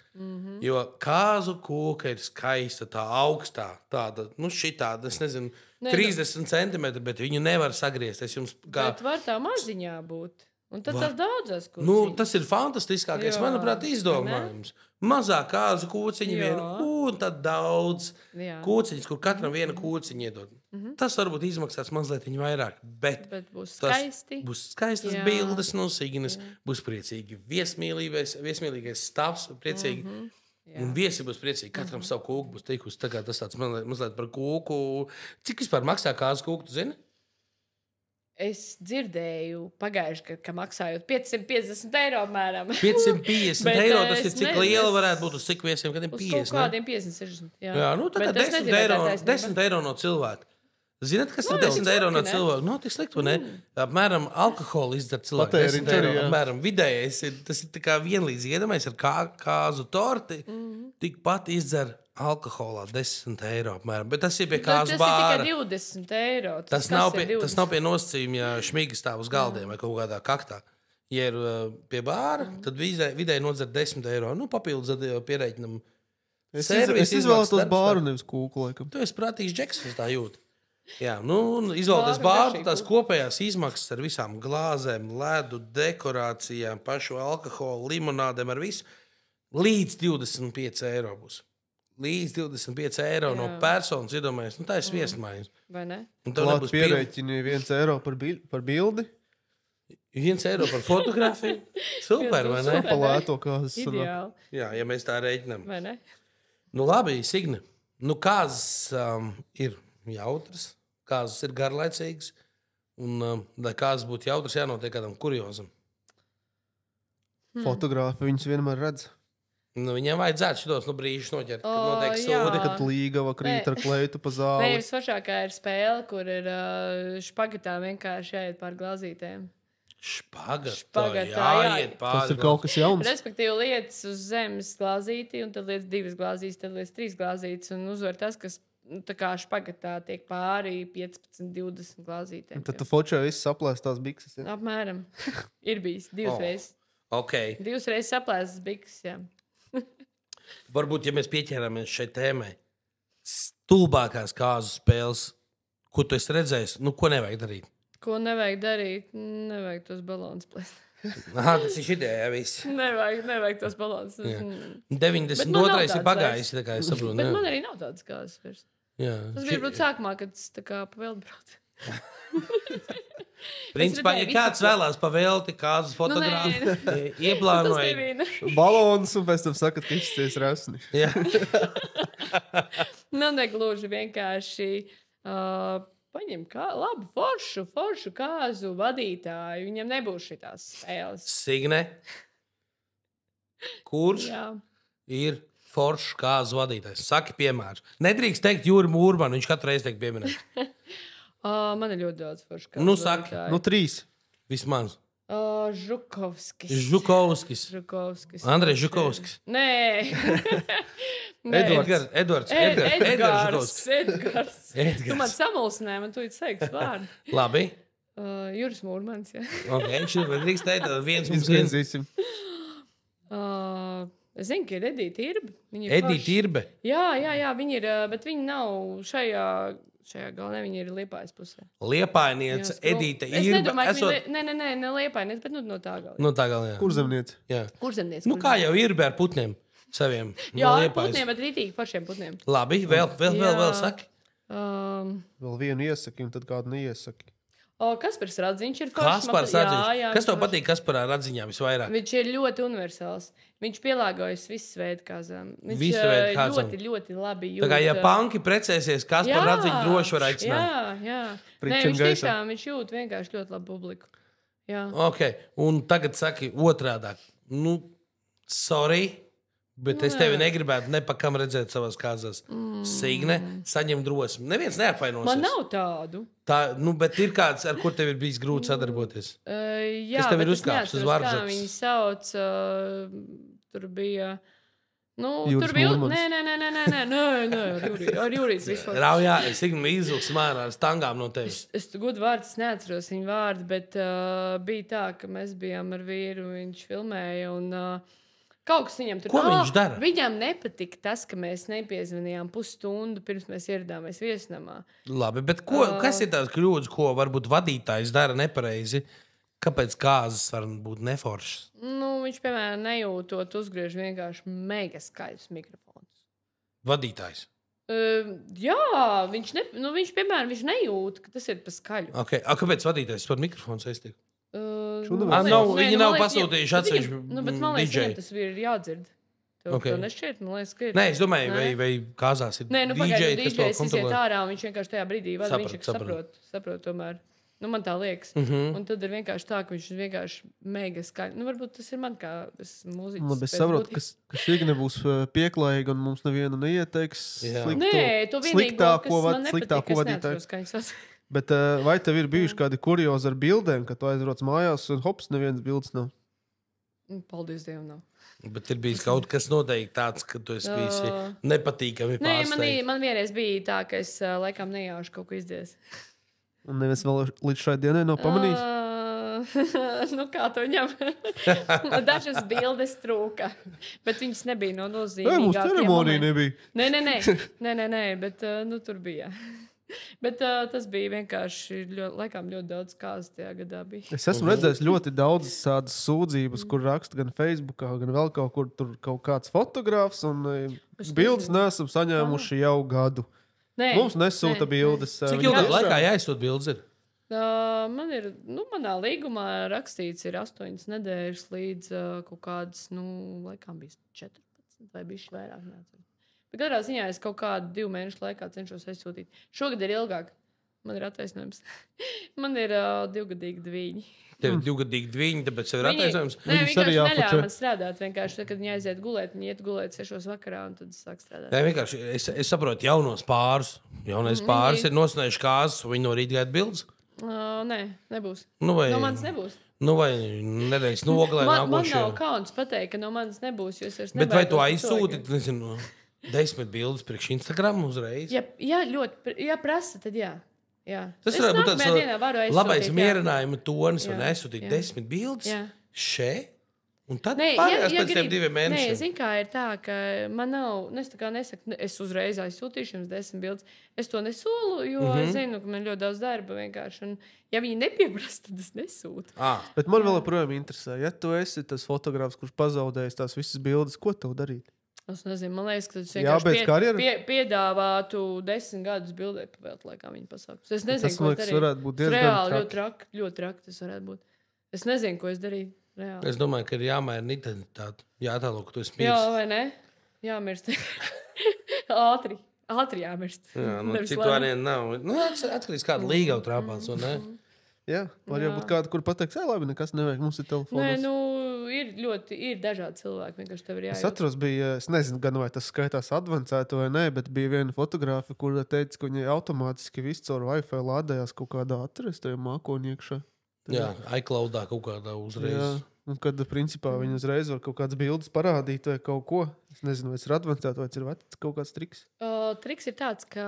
Jo kāzu kūka ir skaista, tā augstā, tāda, šitāda, es nezinu, 30 centimetri, bet viņu nevar sagriezt.
Bet var tā maziņā būt. Un tad tas daudzas kūciņas.
Tas ir fantastiskākais, manuprāt, izdomājums. Mazā kāzu kūciņa viena, un tad daudz kūciņas, kur katram viena kūciņa iedod. Tas varbūt izmaksās mazliet vairāk, bet
būs skaisti.
Būs skaistas bildes no Signes, būs priecīgi viesmīlīgais stāvs, priecīgi. Un viesi būs priecīgi, katram savu kūku būs tikusi. Tas tāds mazliet par kūku. Cik vispār maksā kāzu kūku, tu zini?
Es dzirdēju pagājuši, ka maksājot 550 eiro apmēram.
550 eiro, tas ir cik liela varētu būt uz cik viesiem, kad ir 50,
uz kādiem 50, 60.
Jā, tad 10 eiro no cilvēka. Zināt, kas ir 10 eiro no cilvēka? Tik slikti, vai ne? Apmēram alkoholu izdzer cilvēku. 10 eiro, apmēram vidējais. Tas ir tā kā vienlīdzīgi. Iedomājies ar kāzu torti, tikpat izdzer alkoholā 10 eiro apmēram. Bet tas ir pie kāzu bāra.
Tas ir tikai 20 eiro.
Tas nav pie nosacījuma, ja šmīgi stāv uz galdiem vai kaut kādā kaktā. Ja ir pie bāra, tad vidēji nodzer 10 eiro. Papildus pierēķinam.
Es izvēlos tos bāru, nevis kūku laikam.
Tu esi prātīgs džeks, es tā jūtu. Jā, izvēlēties bāru, tās kopējās izmaksas ar visām glāzēm, ledu, dekorācijām, pašu alkoholu, limonādēm ar visu. Līdz 25 eiro būs. Līdz 25 eiro no personas, iedomājies, tā ir viesmājas.
Vai ne?
Klāt pierēķini 1 eiro par bildi?
€1 par fotografiju. Super, vai ne?
Pa lēto kāzas.
Ideāli.
Jā, ja mēs tā reiķinām.
Vai ne?
Nu, labi, Signe. Nu, kāzas ir jautras, kāzas ir garlaicīgas. Un, lai kāzas būtu jautras, jānotiek kādam kuriozam.
Fotogrāfi viņus vienmēr redz.
Nu, viņiem vajadzētu šitos brīžus noķert, kad notiek
jā.
sūdi.
Kad līgava krīt ar kleitu pa zāli.
Nē, visvairākā ir spēle, kur ir špagatā vienkārši jāiet pār glāzītēm.
Špagatā
Špagatā,
jāiet pāri.
Tas ir kaut kas jauns.
Respektīvi, lietas uz zemes glāzīti, un tad lietas 2 glāzītes, tad lietas 3 glāzītes, un uzvar tas, kas tā kā špagatā tiek pāri 15, 20 glāzītēm.
Tad tu fočē viss saplēstās bikses. Ja?
Apmēram. Ir bijis 2 reizes.
Okay.
2 reizes saplēstas bikses, jā.
Varbūt, ja mēs pieķeramies šai tēmai, stulbākās kāzu spēles, ko tu esi redzējis, nu, ko nevajag darīt?
Ko nevajag darīt? Nevajag tos balonus plēst.
Aha, tas ir šitie, jā, viss.
nevajag tos balonus.
92. ir pagājis, tā kā es saprotu.
Bet man arī nav tādas kāzas vairs.
Jā.
Tas bija būt sākumā, kad es tā kā pa veldu braucu.
Principā, ja kāds vēlās pavēlti kāzas fotogrāfu, ieplānoja.
Balons un pēc tam sakat, ka izsties rasni.
Jā.
Nu, negluži vienkārši paņem labu foršu kāzu vadītāju. Viņam nebūs šitās spēles.
Signe, kurš
Jā.
ir foršs kāzu vadītājs? Saki piemēru. Nedrīkst teikt Jūri Mūrmanu, viņš katru reizi tiek pieminēts.
Man ir ļoti daudz foršu kāzu
Nu, saki.
vadītāju.
Nu, 3.
Vismaz.
Žukovskis.
Žukovskis. Andrejs Žukovskis.
Nē.
Edvards Žukovskis.
Edgars. Tu man samulsināji, man tu teiks vārdu.
Labi.
Juris Mūrmans, jā.
Okay, viņš drīkst teikt, viens mums
Izgriezīsim.
Es zinu, ka ir Edita Irbe.
Edita Irbe.
Jā, viņi ir, bet viņi nav šajā galā, viņi ir Liepājas pusē.
Liepainiece, Edita
Es
Irbe.
nedomāju, ka ne Liepājas, bet no tā galā.
No tā galā, jā.
Kurzemniece.
Jā.
Kurzemniece.
Nu, kā jau Irbe ar putniem saviem.
Jā,
no
ar
Liepājas.
putniem, bet rītīgi pašiem putniem.
Labi, vēl saki.
Vēl vienu iesaki, un tad kādu neiesaki.
Kaspars Radziņš ir foršs.
Kaspars Radziņš.
Jā,
Kas tev patīk Kasparā Radziņā visvairāk?
Viņš ir ļoti universāls. Viņš pielāgojas visu veidu kāzām.
Visu veidu kāzām.
Ļoti, ļoti labi jūt.
Tā kā, ja panki precēsies, Kaspar Radziņu droši var aicināt.
Jā. Nē,
Priekšiem
viņš
gaisā.
tiešām jūt vienkārši ļoti labu publiku. Jā.
Ok, un tagad saki otrādāk. Nu, sorry, bet es tevi negribētu nepakam redzēt savās kāzās. Signe, saņem drosmi. Neviens neapvainosies.
Man nav tādu.
Tā, nu, bet ir kāds, ar kur tev ir bijis grūti sadarboties.
Jā,
Kas tev ir
bet es
uzkāpis uz
neatceros,
varžas?
kā viņi sauc. Tur bija. Nu,
Juris
tur bija.
Mūrmans.
Nē, ar Jurijas vispār.
Raujā, Signe izvilks mārā ar stangām no tevis.
Es godu vārdus neatceros viņa vārdu, bet bija tā, ka mēs bijām ar vīru, viņš filmēja un kaut kas viņam tur.
Ko viņš dara?
Viņam nepatika tas, ka mēs nepiezvanījām pusstundu pirms mēs ieradāmies viesnamā.
Labi, bet kas ir tās kļūdas, ko varbūt vadītājs dara nepareizi? Kāpēc kāzas var būt neforšas?
Nu, viņš, piemēram, nejūtot, uzgriež vienkārši mega skaļus mikrofons.
Vadītājs.
Jā, viņš, piemēram, viņš nejūt, ka tas ir pa skaļu.
Okay. Kāpēc vadītājs par mikrofonu saistīja?
Viņi
nav pasūtījuši atsevišķu
Bet man liekas,
DJ.
viņam tas ir jādzird. Tev nešķiet, man liekas, ka ir.
Nē, es domāju, vai kāzās ir
Nē, nu
DJ,
pagaidi,
kas to
DJs iziet
kontrolē.
ārā, un viņš vienkārši tajā brīdī vada, viņš saprot tomēr. Nu, man tā liekas. Un tad ir vienkārši tā, ka viņš vienkārši mega skaļi. Nu, varbūt tas ir man kā mūziķis.
Labi, es saprotu, ka Signe būs pieklājīga un mums nevienu neieteiks
Nē, to vienīgo, kas man nepatīk,
sliktāko
es
vadītāju.
neatceros, kā viņš sauc.
Bet vai tev ir bijuši kādi kuriozi ar bildēm, kad tu aizroc mājās un hops, nevienas bildes nav?
Paldies Dievam, nav.
Bet ir bijis kaut kas noteikti tāds, ka tu esi bijis nepatīkami
Nē,
pārsteigts.
man vienreiz bija tā, ka es laikam nejauši kaut ko izdies.
Un neviens vēl līdz šai dienai nav pamanījis?
Nu, kā to ņem? Dažas bildes trūka, bet viņas nebija no
Mums
nozīmīgākajiem
ceremonija
momentiem.
nebija.
Nē, bet nu, tur bija. Bet tas bija vienkārši laikam ļoti daudz kāzas tajā gadā. Bija.
Es esmu redzējis ļoti daudz tādas sūdzības, kur raksta gan Facebookā, gan vēl kaut kur tur kaut kāds fotogrāfs un bildes nesam saņēmuši jau gadu.
Nē,
Mums nesūta bildes.
Cik ilgā laikā jāizsūt bildes? Ir?
Man ir, manā līgumā rakstīts, ir 8 nedēļas līdz kaut kādas, laikam bija 14 vai bišķi vairāk. Neatceros. Bet katrā ziņā es kaut kādu 2 mēnešu laikā cenšos aizsūtīt. Šogad ir ilgāk. Man ir attaisnojums. Man ir 2-gadīgi dviņi.
Tev ir 2-gadīgi dviņi, tāpēc tev ir attaisnojums.
Nē, vienkārši neļāva man strādāt. Vienkārši, tad, kad viņi aiziet gulēt, viņi iet gulēt 6 vakarā un tad sāk strādāt.
Nē, vienkārši es saprotu jaunos pārus. Jaunais pāris ir nosinājuši kāzas, un viņi no rīta gaida bildes.
Nē, nebūs.
No
manis nebūs.
Vai nedēļas nogalē
man
nākošajā.
nav kauns pateikt, ka no manis nebūs, jo es vairs
Bet vai tu aizsūti, nezinu, 10 bildes priekš Instagram uzreiz?
Ja ļoti, ja prasa, tad jā.
Tas varētu būt tāds labais mierinājuma tonis, vai nesūtīt 10 bildes šeit, un tad pārējās pēc tiem 2 mēnešiem.
Nē, zin kā ir tā, ka man nav, es tā kā nesaku, es uzreiz aizsūtīšu jums 10 bildes. Es to nesolu, jo es zinu, ka man ļoti daudz darba vienkārši. Un, ja viņi nepieprasa, tad es nesūtu.
Bet man vēl joprojām interesē, ja tu esi tas fotogrāfs, kurš pazaudējis tās visas bildes, ko tev darīt?
Es nezinu, man liekas, ka tas vienkārši piedāvātu 10 gadus bildē pavēlt, laikā viņi pasākus. Es nezinu,
tas, ko es darītu. Varētu būt diezgan
reāli ļoti traki tas varētu būt. Es nezinu, ko es darītu. Reāli.
Es domāju, ka ir jāmaina identitāte. Jātēlo, ka tu esi mirst.
Jā, vai ne? Jāmirst. ātri jāmirst.
Jā, citu variantu nav. Atkarīgs kāda līga trāpās, vai ne?
Jā, var būt kāda, kur pateiks, labi, nekas nevajag, mums ir telefons.
Nē, ir dažādi cilvēki, vienkārši tev ir jājūt.
Es atceros, es nezinu, gan vai tas skaitās advancēto vai nē, bet bija viena fotogrāfa, kura teica, ka viņa automātiski viss caur Wi-Fi lādējās kaut kādā atrastajā mākoņa iekšā.
Jā, iCloudā kaut kādā uzreiz. Jā.
Un kad, principā, viņi uzreiz var kaut kādas bildes parādīt vai kaut ko. Es nezinu, vai tas ir advancēts vai tas ir kaut kāds triks.
Triks ir tāds, ka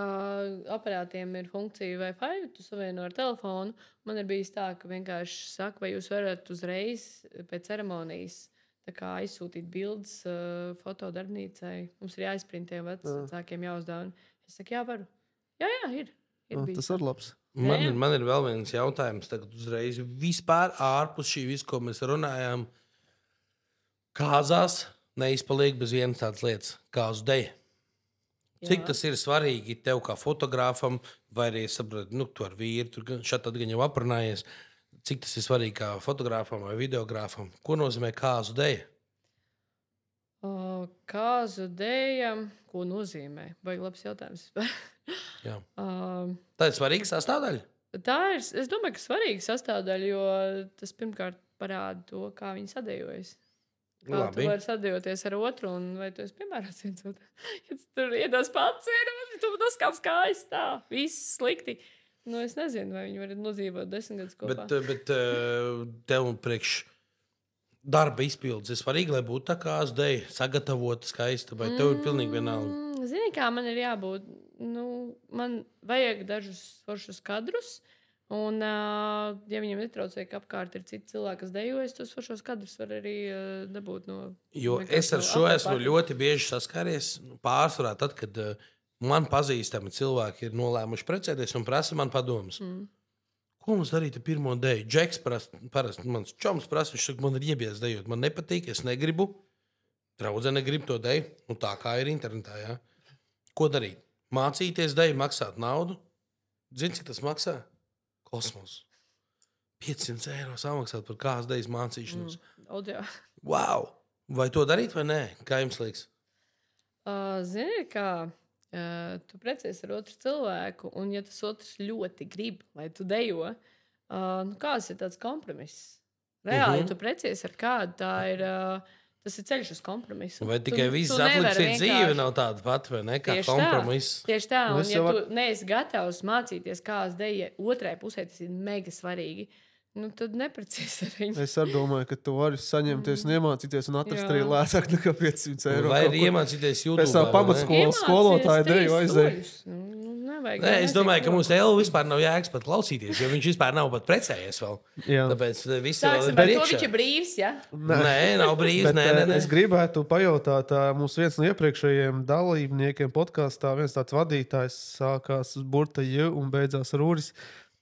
aparātiem ir funkcija Wi-Fi, tu savieno ar telefonu. Man ir bijis tā, ka vienkārši saka, vai jūs varat uzreiz pēc ceremonijas aizsūtīt bildes fotodarbnīcai. Mums ir jāizprintē vecākiem jāuzdāvina. Es saku, jā, varu. Jā, ir
tas ir labs.
Man ir vēl viens jautājums, tagad uzreiz vispār ārpus šī visu, ko mēs runājām. Kāzās neizpaliek bez vienas tādas lietas, kāzu deja. Cik tas ir svarīgi tev kā fotogrāfam, vai arī saproti, tu ar vīru, tur šādi gan jau aprunājies, cik tas ir svarīgi kā fotogrāfam vai videogrāfam? Ko nozīmē kāzu deja?
Kāzu deja, ko nozīmē? Baigi labs jautājums.
Tā ir svarīga sastāvdaļa?
Tā ir, es domāju, ka svarīga sastāvdaļa, jo tas pirmkārt parāda to, kā viņi sadejojas. Kā tu vari sadejoties ar otru, un vai tu esi piemērots viens otru. Ja tu tur iedos pats vienu, tu noskāps kājas tā, viss slikti. Es nezinu, vai viņi var nodzīvot 10 gadus kopā.
Bet tev priekš darba izpildes ir svarīgi, lai būtu tā kāzu deja sagatavota skaista, vai tev ir pilnīgi vienalga?
Zini, kā man ir jābūt? Man vajag dažus foršus kadrus, un, ja viņam netraucē, ka apkārt ir citi cilvēki, kas dejojas, tos foršos kadrus var arī dabūt no...
Jo es ar šo esmu ļoti bieži saskāries, pārsvarā tad, kad man pazīstami cilvēki ir nolēmuši precēties un prasa man padomus. Ko mums darīt ar pirmo deju? Džeks parasti, mans čoms prasa, viņš saka, man ir iebies dejot, man nepatīk, es negribu, draudzene negrib to deju, tā kā ir internetā, jā. Ko darīt? Mācīties deju, maksāt naudu. Zini, cik tas maksā? Kosmos. 500 eiro samaksāt par kāzu dejas mācīšanos. Wow! Vai to darīt vai nē? Kā jums liekas?
Zini, kā tu precies ar otru cilvēku, un ja tas otrs ļoti grib, lai tu dejo, kāds ir tāds kompromiss? Reāli, ja tu precies ar kādu, tā ir... Tas ir ceļš uz kompromisu.
Vai tikai viss atliksies dzīve nav tāda pati, vai ne? Kā kompromiss.
Tieši tā, un ja tu neesi gatavs mācīties kādas deja otrai pusē, tas ir mega svarīgi. Tad neprecies ar viņu.
Es arī domāju, ka tu vari saņemties un iemācīties un atrast arī lētāk nekā 500 eiro.
Vai arī iemācīties YouTube.
Pēc tā pamatskolas skolotāja deju aizēju.
Nē,
es domāju, ka mums Elu vispār nav jēgas pat klausīties, jo viņš vispār nav pat precējies vēl.
Jā.
Tāpēc viss
vēl ir priekšā. Viņš ir brīvs, ja?
Nē, nav brīvs, nē.
Es gribētu pajautāt, mums viens no iepriekšējiem dalībniekiem podkastā, viens tāds vadītājs sākās uz burta J un beidzās ar Uris.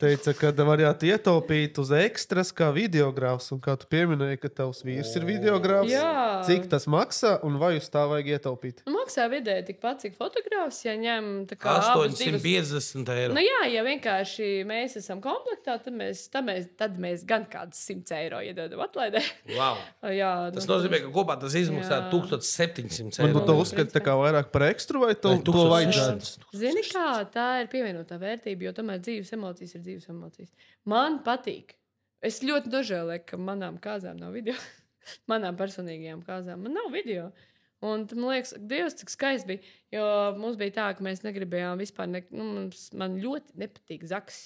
Teica, ka varētu ietaupīt uz ekstras kā videogrāfs. Un kā tu pieminēji, ka tavs vīrs ir videogrāfs.
Jā.
Cik tas maksā un vai uz tā vajag ietaupīt?
maksā vidēji tikpat, cik fotogrāfs, ja ņem tā kā
850 eiro.
Nu jā, ja vienkārši mēs esam komplektā, tad mēs gan kādus 100 eiro iedodam atlaidē.
Wow.
Jā,
Tas nozīmē, ka kopā tas izmaksā 1700
Man
eiro.
tu uzskati tā kā vairāk par ekstru vai to vajadzētu?
Zini kā, tā ir pievienotā vērtība, jo tomēr dzīves emocijas ir dzīves emocijas. Man patīk. Es ļoti nožēlēju, ka manām kāzām nav video. Manām personīgajām kāzām. Man nav video. Un man liekas, Dievs, cik skaisti bija. Jo mums bija tā, ka mēs negribējām vispār. Man ļoti nepatīk zaks.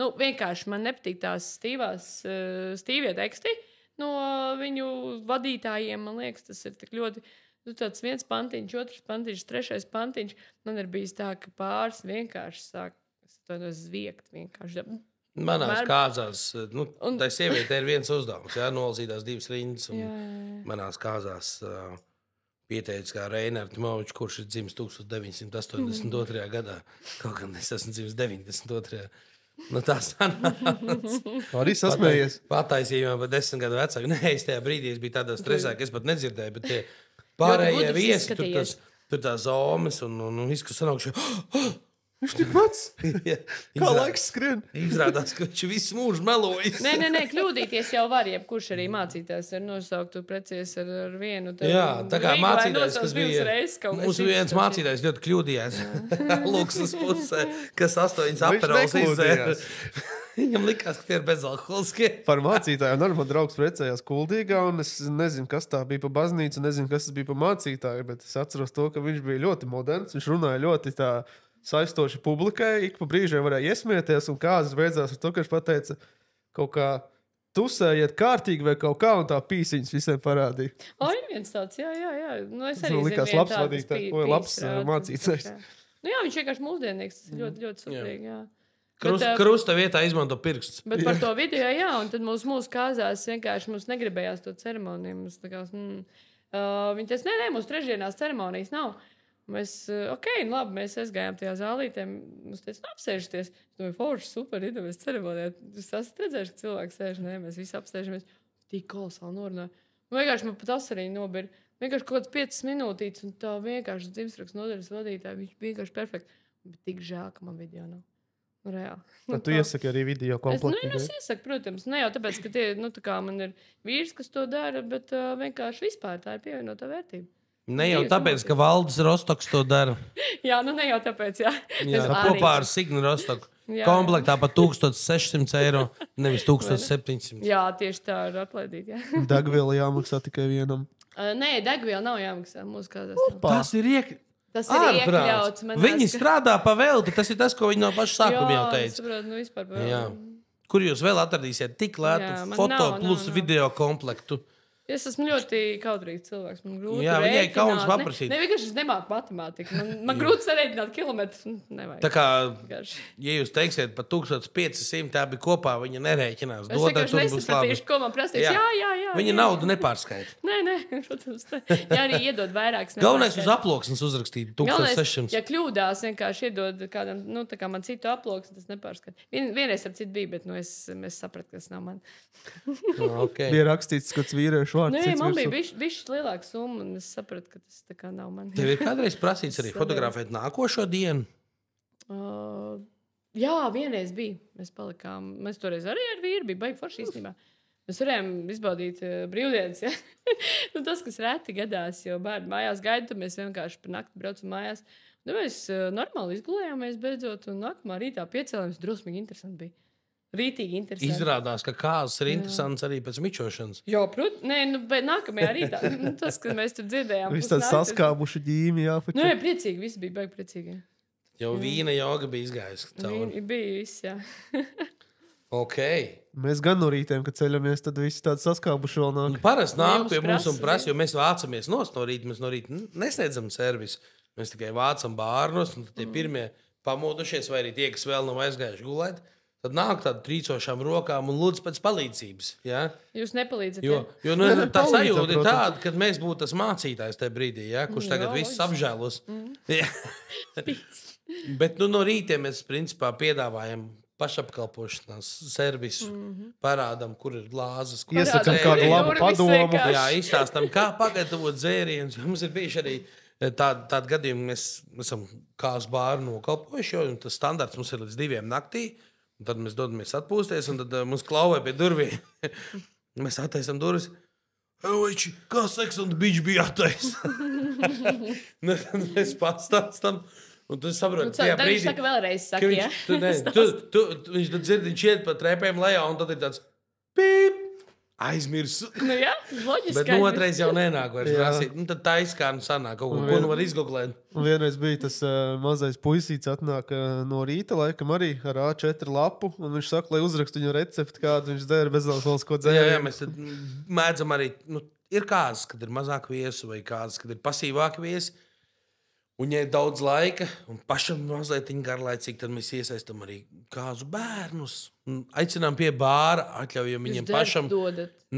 Nu, vienkārši man nepatīk tās stīvie teksti no viņu vadītājiem. Man liekas, tas ir tik ļoti. Nu, tāds viens pantiņš, otrs pantiņš, trešais pantiņš. Man ir bijis tā, ka pāris vienkārši sāk zviegt. Vienkārši.
Manās kāzās, tā sieviete ir viens uzdevums, nolasītās 2 rindas. Manās kāzās pieteicis kā Reinards Movičs, kurš ir dzimis 1982. gadā. Kaut gan es esmu dzimis 92. Tā sanāca.
Arī sasmējies.
Pataisījumā par 10 gadu vecāku. Nē, es tajā brīdī biju tādā stresā, ka es pat nedzirdēju, bet tie pārējie viesi, tur tās zomas un viss, kas sanāk.
Viņš tik pats. Kā laiks skrien.
Izrādās, ka viņš visu mūžu melojas.
Nē, kļūdīties jau var, jebkurš arī mācītājs ir nosaukt, tu precies ar vienu.
Jā, tā kā mācītājs, kas bija. Mums viens mācītājs ļoti kļūdījās. Lūksnes pusē, kas 8 aperols izdzēra. Viņam likās, ka tie ir bezalkoholiskie.
Par mācītājiem arī man draugs precējās Kuldīgā, un es nezinu, kas tā bija pa baznīcu, nezinu, kas tas bija pa mācītāju, bet es atceros to, ka viņš bija ļoti moderns, viņš runāja ļoti tā saistoši publikai, ik pa brīžiem varēja iesmieties, un kāzas beidzās ar to, ka viņš pateica kaut kā tusējiet kārtīgi vai kaut kā, un tā pīsiņas visiem parādīja.
O, ir viens tāds, jā. Nu, es arī
likās
zinu
labs vadītājs, labs mācītājs.
Nu jā, viņš vienkārši mūsdienīgs, tas ir ļoti, ļoti superīgi, jā.
Krusta vietā izmanto pirksts.
Bet par to video, jā, un tad mūsu kāzās vienkārši mums negribējās to ceremoniju. Mums tā kā, viņi tas, nē, mūsu trešdienās ceremonijas nav. Mēs, labi, mēs aizgājām tajā zālītē. Mums teica, apsēžaties. Es domāju, forši, super, idamies ceremonijā. Es esmu redzējuši, ka cilvēki sēž, nē, mēs visi apsēžamies. Tik kolosāli norunāja. Vienkārši man pat asarī nobira. Vienkārši kaut kāds 5 minūtītes, un tā vienkārši dzimstraksts nodaļas vadītāja. Viņš vienkārši perfekti. Bet tik žēl, ka man video nav. Reāli.
Tad tu iesaki arī video komplektu?
Es iesaku, protams. Ne jau tāpēc, ka tie, tā kā man ir vīrs, kas to dara, bet vienkārši vispār tā ir pievienotā vērtība.
Ne jau tāpēc, ka Valdis Rostoks to dara.
Jā, ne jau tāpēc, jā.
Kopā ar Signu Rostoku. Komplektā par 1600 eiro, nevis 1700.
Jā, tieši tā ir atlaidīt.
Degviela jāmaksā tikai vienam.
Nē, degviela nav jāmaksā mūsu kādās.
Tas ir
iekļauts.
Viņi strādā pa velti. Tas ir tas, ko viņi no paša sākuma jau teica.
Saprot, vispār,
kur jūs vēl atradīsiet tik lētu foto plus video komplektu?
Es esmu ļoti kautrīgs cilvēks. Man grūti
viņai kauns paprasīt.
Ne, vienkārši es nemāku matemātiku. Man grūti sarēķināt kilometrus. Nevajag.
Tā kā, ja jūs teiksiet par 1500, tā bija kopā, viņa nerēķinās.
Es vienkārši nesapratīšu, ko man prasīs. Jā.
Viņa naudu nepārskaita.
Nē, protams. Jā, arī iedod vairākas.
Galvenais uz aploksnes uzrakstīt 1600.
Ja kļūdās, vienkārši iedod kādam, tā kā man citu aploksni, tas nepārskaita. Vienreiz ar citu bija, bet es sapratu, ka tas nav man.
Bija rakstīts, ka tas vīriešu vārds.
Nē, man bija bišķi lielāka summa, un es sapratu, ka tas tā kā nav man.
Tev ir kādreiz prasīts arī fotografēt nākošo dienu?
Jā, vienreiz bija. Mēs toreiz arī ar vīru bija baigi forši īstenībā. Mēs varējām izbaudīt brīvdienas. Ja? Tas, kas reti gadās, jo bērni mājās gaida, tad mēs vienkārši par nakti braucam mājās. Un mēs normāli izgulējāmies beidzot, un nākamā rītā piecēlāmies. Drosmīgi interesanti bija. Rītīgi interesanti.
Izrādās, ka kāzas ir interesants arī pēc mičošanas.
Jā, protams, bet nākamajā rītā tas, ka mēs tur dzirdējām.
Viss tāds saskābuši ģīmi, jā.
Nē, priecīgi, visi bija baigi priecīgi.
Jau vīna joga bija izgājusi.
Bija viss, jā.
Ok.
Mēs gan no rītiem, kad ceļamies, tad visi tādi saskābuši vēl nāk.
Parasti nāk pie mums un prasa, jo mēs vācamies no rīta. Mēs no rīta nesniedzam servisu. Mēs tikai vācam bārnos, un tad tie pirmie pamodušies, vai arī tie, kas vēl nav aizgājuši gulēt, tad nāk tādu trīcošām rokām un lūdz pēc palīdzības. Ja?
Jūs nepalīdzat.
Jo tā sajūta ir tāda, ka mēs būtu tas mācītājs tajā brīdī, ja? Kurš tagad viss apžēlos. Bet no rītiem mēs principā piedāvājam pašapkalpošanās servisu, parādām, kur ir glāzes.
Iesakām kādu labu padomu.
Jā, izstāstam, kā pagatavot dzērienus. Mums ir bijuši arī Tādu gadījumu mēs esam kāzu bāru nokalpojuši, jo tas standarts mums ir līdz 2 naktī. Tad mēs dodamies atpūsties, un tad mums klauvē pie durvīm. Mēs attaisam durvis. Evoči, kā seks un bišķi bija attaisa? Mēs pastāstam. Un tu saproti, tajā brīdī...
Viņš saka vēlreiz, saka, ja?
Viņš dzird, viņš iet pa trepēm lejā, un tad ir tāds pīp, aizmirsu.
Nu jā, loģiski.
Bet otrais jau nenāk vairs prasīt. Nu, tad taisa kā sanāk, kaut ko nu var izgooglēt.
Un vienreiz bija tas mazais puisīts atnāk no rīta, laikam arī ar A4 lapu, un viņš saka, lai uzrakstu viņu recepti, kādu viņš dzēra bezalkoholisko ko dzēra.
Jā, mēs tad mēdzam arī, ir kādas, kad ir mazāk viesu, vai kādas, kad ir pasīvāk viesi. Un, ja ir daudz laika, un pašam mazliet garlaicīgi, tad mēs iesaistam arī kāzu bērnus. Aicinām pie bāra, atļaujam viņiem pašam.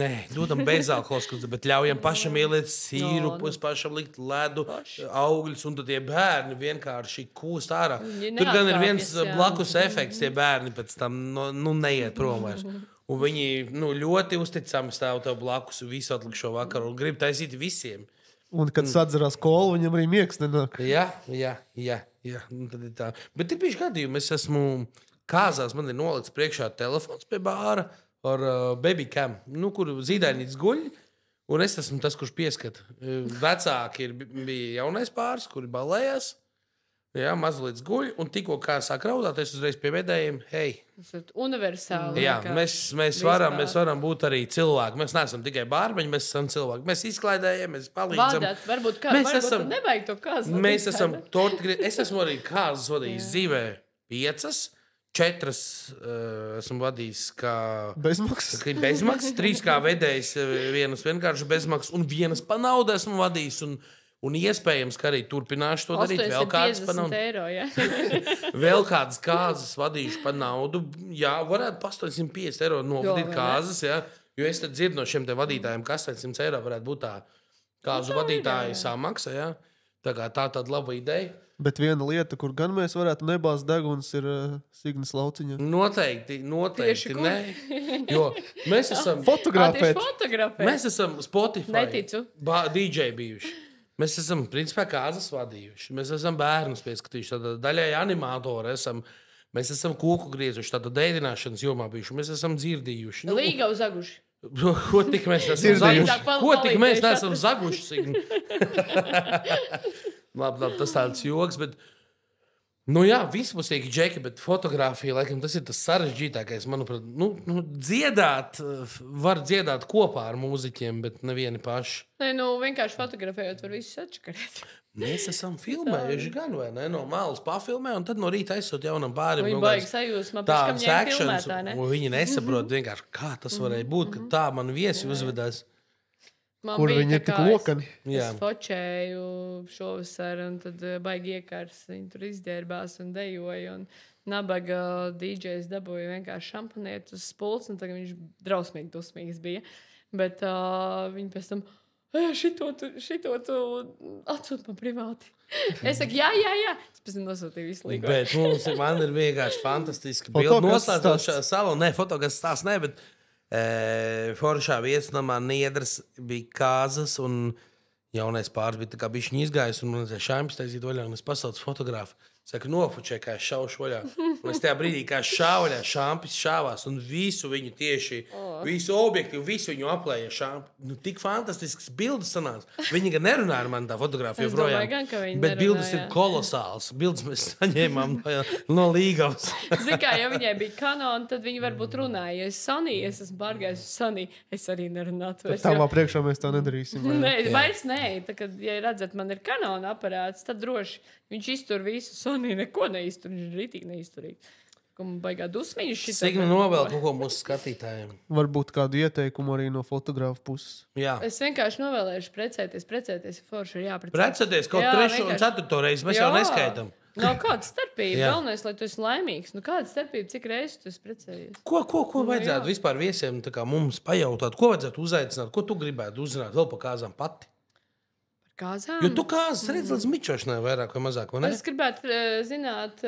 Nē, dodam bezalkoholisku, bet ļaujam pašam ieliet sīrupus, pašam likt ledu, augļus, un tad tie bērni vienkārši kūst ārā. Tur gan ir viens blakus efekts, tie bērni pēc tam neiet prom vairs. Un viņi ļoti uzticami stāv tev blakus visu atlikušo vakaru un grib taisīt visiem.
Un, kad sadzerās kolu, viņam arī miegs nenāk.
Jā. Tad ir tā. Bet ir bijuši gadījumi, es esmu kāzās, man ir nolikts priekšā telefons pie bāra ar baby cam, kur zīdainītis guļ, un es esmu tas, kurš pieskata. Vecāki bija jaunais pāris, kuri balējās. Jā, mazliet guļ, un tikko kā sāk raudāt, es uzreiz pie vedējiem, hei.
Universāli.
Jā, mēs varam būt arī cilvēki. Mēs neesam tikai bārbeņi, mēs esam cilvēki. Mēs izklaidējam, mēs palīdzam.
Vādāt, varbūt nevajag to kāzu.
Mēs esam es esmu arī kāzas vadījis dzīvē 5, 4 esmu vadījis kā bezmaksas, 3 kā vedējs, 1 vienkārši bezmaksas, un 1 pa naudu esmu vadījis. Un iespējams, ka arī turpināšu to darīt. Vēl kādas pa naudu.
Eiro, ja?
Vēl kādas kāzas vadīšu pa naudu. Jā, varētu pa 850 eiro novadīt kāzas. Jā. Jo es tad dzirdu no šiem te vadītājiem, ka 800 eiro varētu būt tā kāzu vadītāja samaksa. Jā. Tā kā tā tāda laba ideja.
Bet viena lieta, kur gan mēs varētu nebāzt deguns, ir Signas lauciņa.
Noteikti. Nē. Jo mēs esam
fotografēti.
Mēs esam Spotify.
Neticu.
DJ bijuši. Mēs esam, principā, kāzas vadījuši. Mēs esam bērnus pieskatījuši. Tad daļai animatori esam. Mēs esam koku griezuši. Tāda dēdināšanas jomā bijuši. Mēs esam dzirdījuši.
Līga uz zaguši.
Ko tik mēs nesam zaguši? Ko tik mēs nesam zaguši? Labi, tas tāds joks, bet... jā, vispusīgi džeki, bet fotografija, laikam, tas ir tas sarežģītākais, manuprāt. Dziedāt, var dziedāt kopā ar mūziķiem, bet nevieni paši.
Nē, vienkārši fotografējot var visus atškarēt.
Mēs esam filmējuši gan, vai ne? No malas pafilmē, un tad no rīta aizsūt jaunam bārim.
Viņi baigi sajūsmā, pēc kam ņem filmētā, ne?
Viņi nesaprot vienkārši, kā tas varēja būt, ka tā man viesi uzvedās.
Kur viņi ir tik lokani.
Es fočēju šovasar, un tad baigi iekārs. Viņi tur izģērbās un dejoja. Un nabaga DJs dabūja vienkārši šampanieti uz spults, un tagad viņš drausmīgi dusmīgs bija. Bet viņi pēc tam, šito tu atsūt man privāti. Es saku, jā. Es pēc tam nosūtīju visu līgu.
Bet man ir vienkārši fantastiski bildi noslēdzot šā salonu. Nē, fotogas stāsts ne, bet... Foršā viesnamā Niedras bija kāzas, un jaunais pāris bija tā kā bišķiņ izgājis, un man šāpjas taisīt vaļā, un es pasaucu fotografu. Saka, nofučē, kā es šaušu vaļā. Un es tajā brīdī, kā es šāvu vaļā, šāpjas šāvās, un visu viņu tieši, visu objektīvu, visu viņu aplēja šāpju. Tik fantastisks bildes sanāca. Viņi gan nerunā ar mani tā fotografija projām. Bet bildes ir kolosāls. Bildes mēs saņēmām no līgavas.
Zin kā, ja viņai bija Canon, tad viņi varbūt runāja. Ja es Sony, es esmu pārgājis uz Sony, es arī nerunātu.
Tāmā priekšā mēs tā nedarīsim.
Vairs nē. Tā, kad, ja redzat, man ir Canon aparāts, tad droši viņš iztur visu. Sony neko neiztur, viņš ir rītīgi neizturīgi. Ko man baigā dusmiņš šitā.
Signa novēl kaut ko mūsu skatītājiem.
Varbūt kādu ieteikumu arī no fotografa puses.
Jā.
Es vienkārši novēlēšu precēties, forši ir jāprecēties.
Precēties kaut 3. un 4. reizi, mēs jau neskaitam.
Nav kāda starpība. Galvenais, lai tu esi laimīgs. Kāda starpība, cik reizes tu esi precējies?
Ko vajadzētu vispār viesiem mums pajautāt? Ko vajadzētu uzaicināt? Ko tu gribētu uzzināt vēl pa kāzām pati?
Kāzām?
Jo tu kāzas redz līdz mičošanai vairāk vai mazāk, vai ne?
Es gribētu zināt,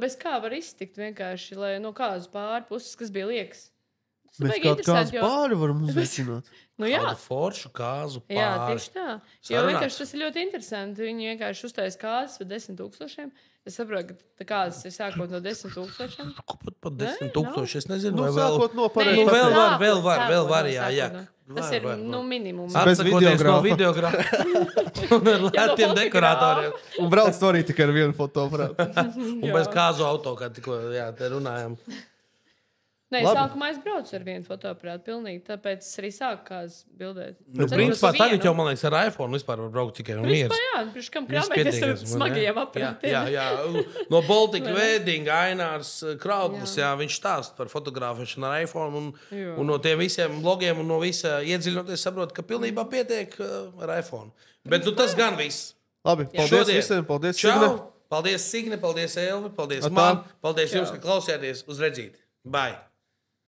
bez kā var iztikt vienkārši, lai no kāzas pārpuses, kas bija liekas.
Mēs
baigi
kaut kāds
interesanti, jo-
pāri varam uzveicināt.
Nu, jā.
Kādu foršu kāzu pāri.
Jā, tieši tā. Jo
Sarunāts.
vienkārši tas ir ļoti interesanti. Viņi vienkārši uztaisīja kāzas par 10,000. Es saprotu, ka tā kāzas ir sākot no 10,000.
Ko pat 10
Nē,
000? Es nezinu,
Nu,
vai vēl.
sākot no
Nē,
pareizā.
Nu, vēl var,
sākot,
vēl var, vēl
sākot,
var,
no
jā,
sākot,
jā.
no.
Var,
Tas ir
var,
nu,
var.
minimums.
Bez
Atsakoties no
videogrāfa.
videogrāfa. Un ar lētiem
fotografa.
dekoratoriem.
Un brauc to arī tikai ar vienu fotoaparātu.
Un bez kāzu auto, kā tikko jā, te runājām.
Nē,
Labi.
sākumā es braucu ar vienu fotoaparātu, pilnīgi. Tāpēc es arī sāku kādas bildēt.
Nu, principā tagad jau, man liekas, ar iPhone vispār var braukt tikai un
Principā,
mieras.
jā, pirms kam
Viss
krāpēties ar
pietiekams, man,
smagajiem
jā.
aparātiem.
Jā, jā. No Baltika Wedding, Ainārs Krauklis, jā, viņš stāsta par fotografēšanu ar iPhone.
Jā.
Un no tiem visiem blogiem un no visa iedziļinoties, saprot, ka pilnībā pietiek ar iPhone. Bet nu, tas gan viss.
Labi, paldies
Šodien.
visiem. Paldies,
Čau!
Signe.
Paldies, Signe, paldies, Elvi, paldies
Atā.
man, paldies jums,
Čau.
ka klausījāties uz redzīt. Bye!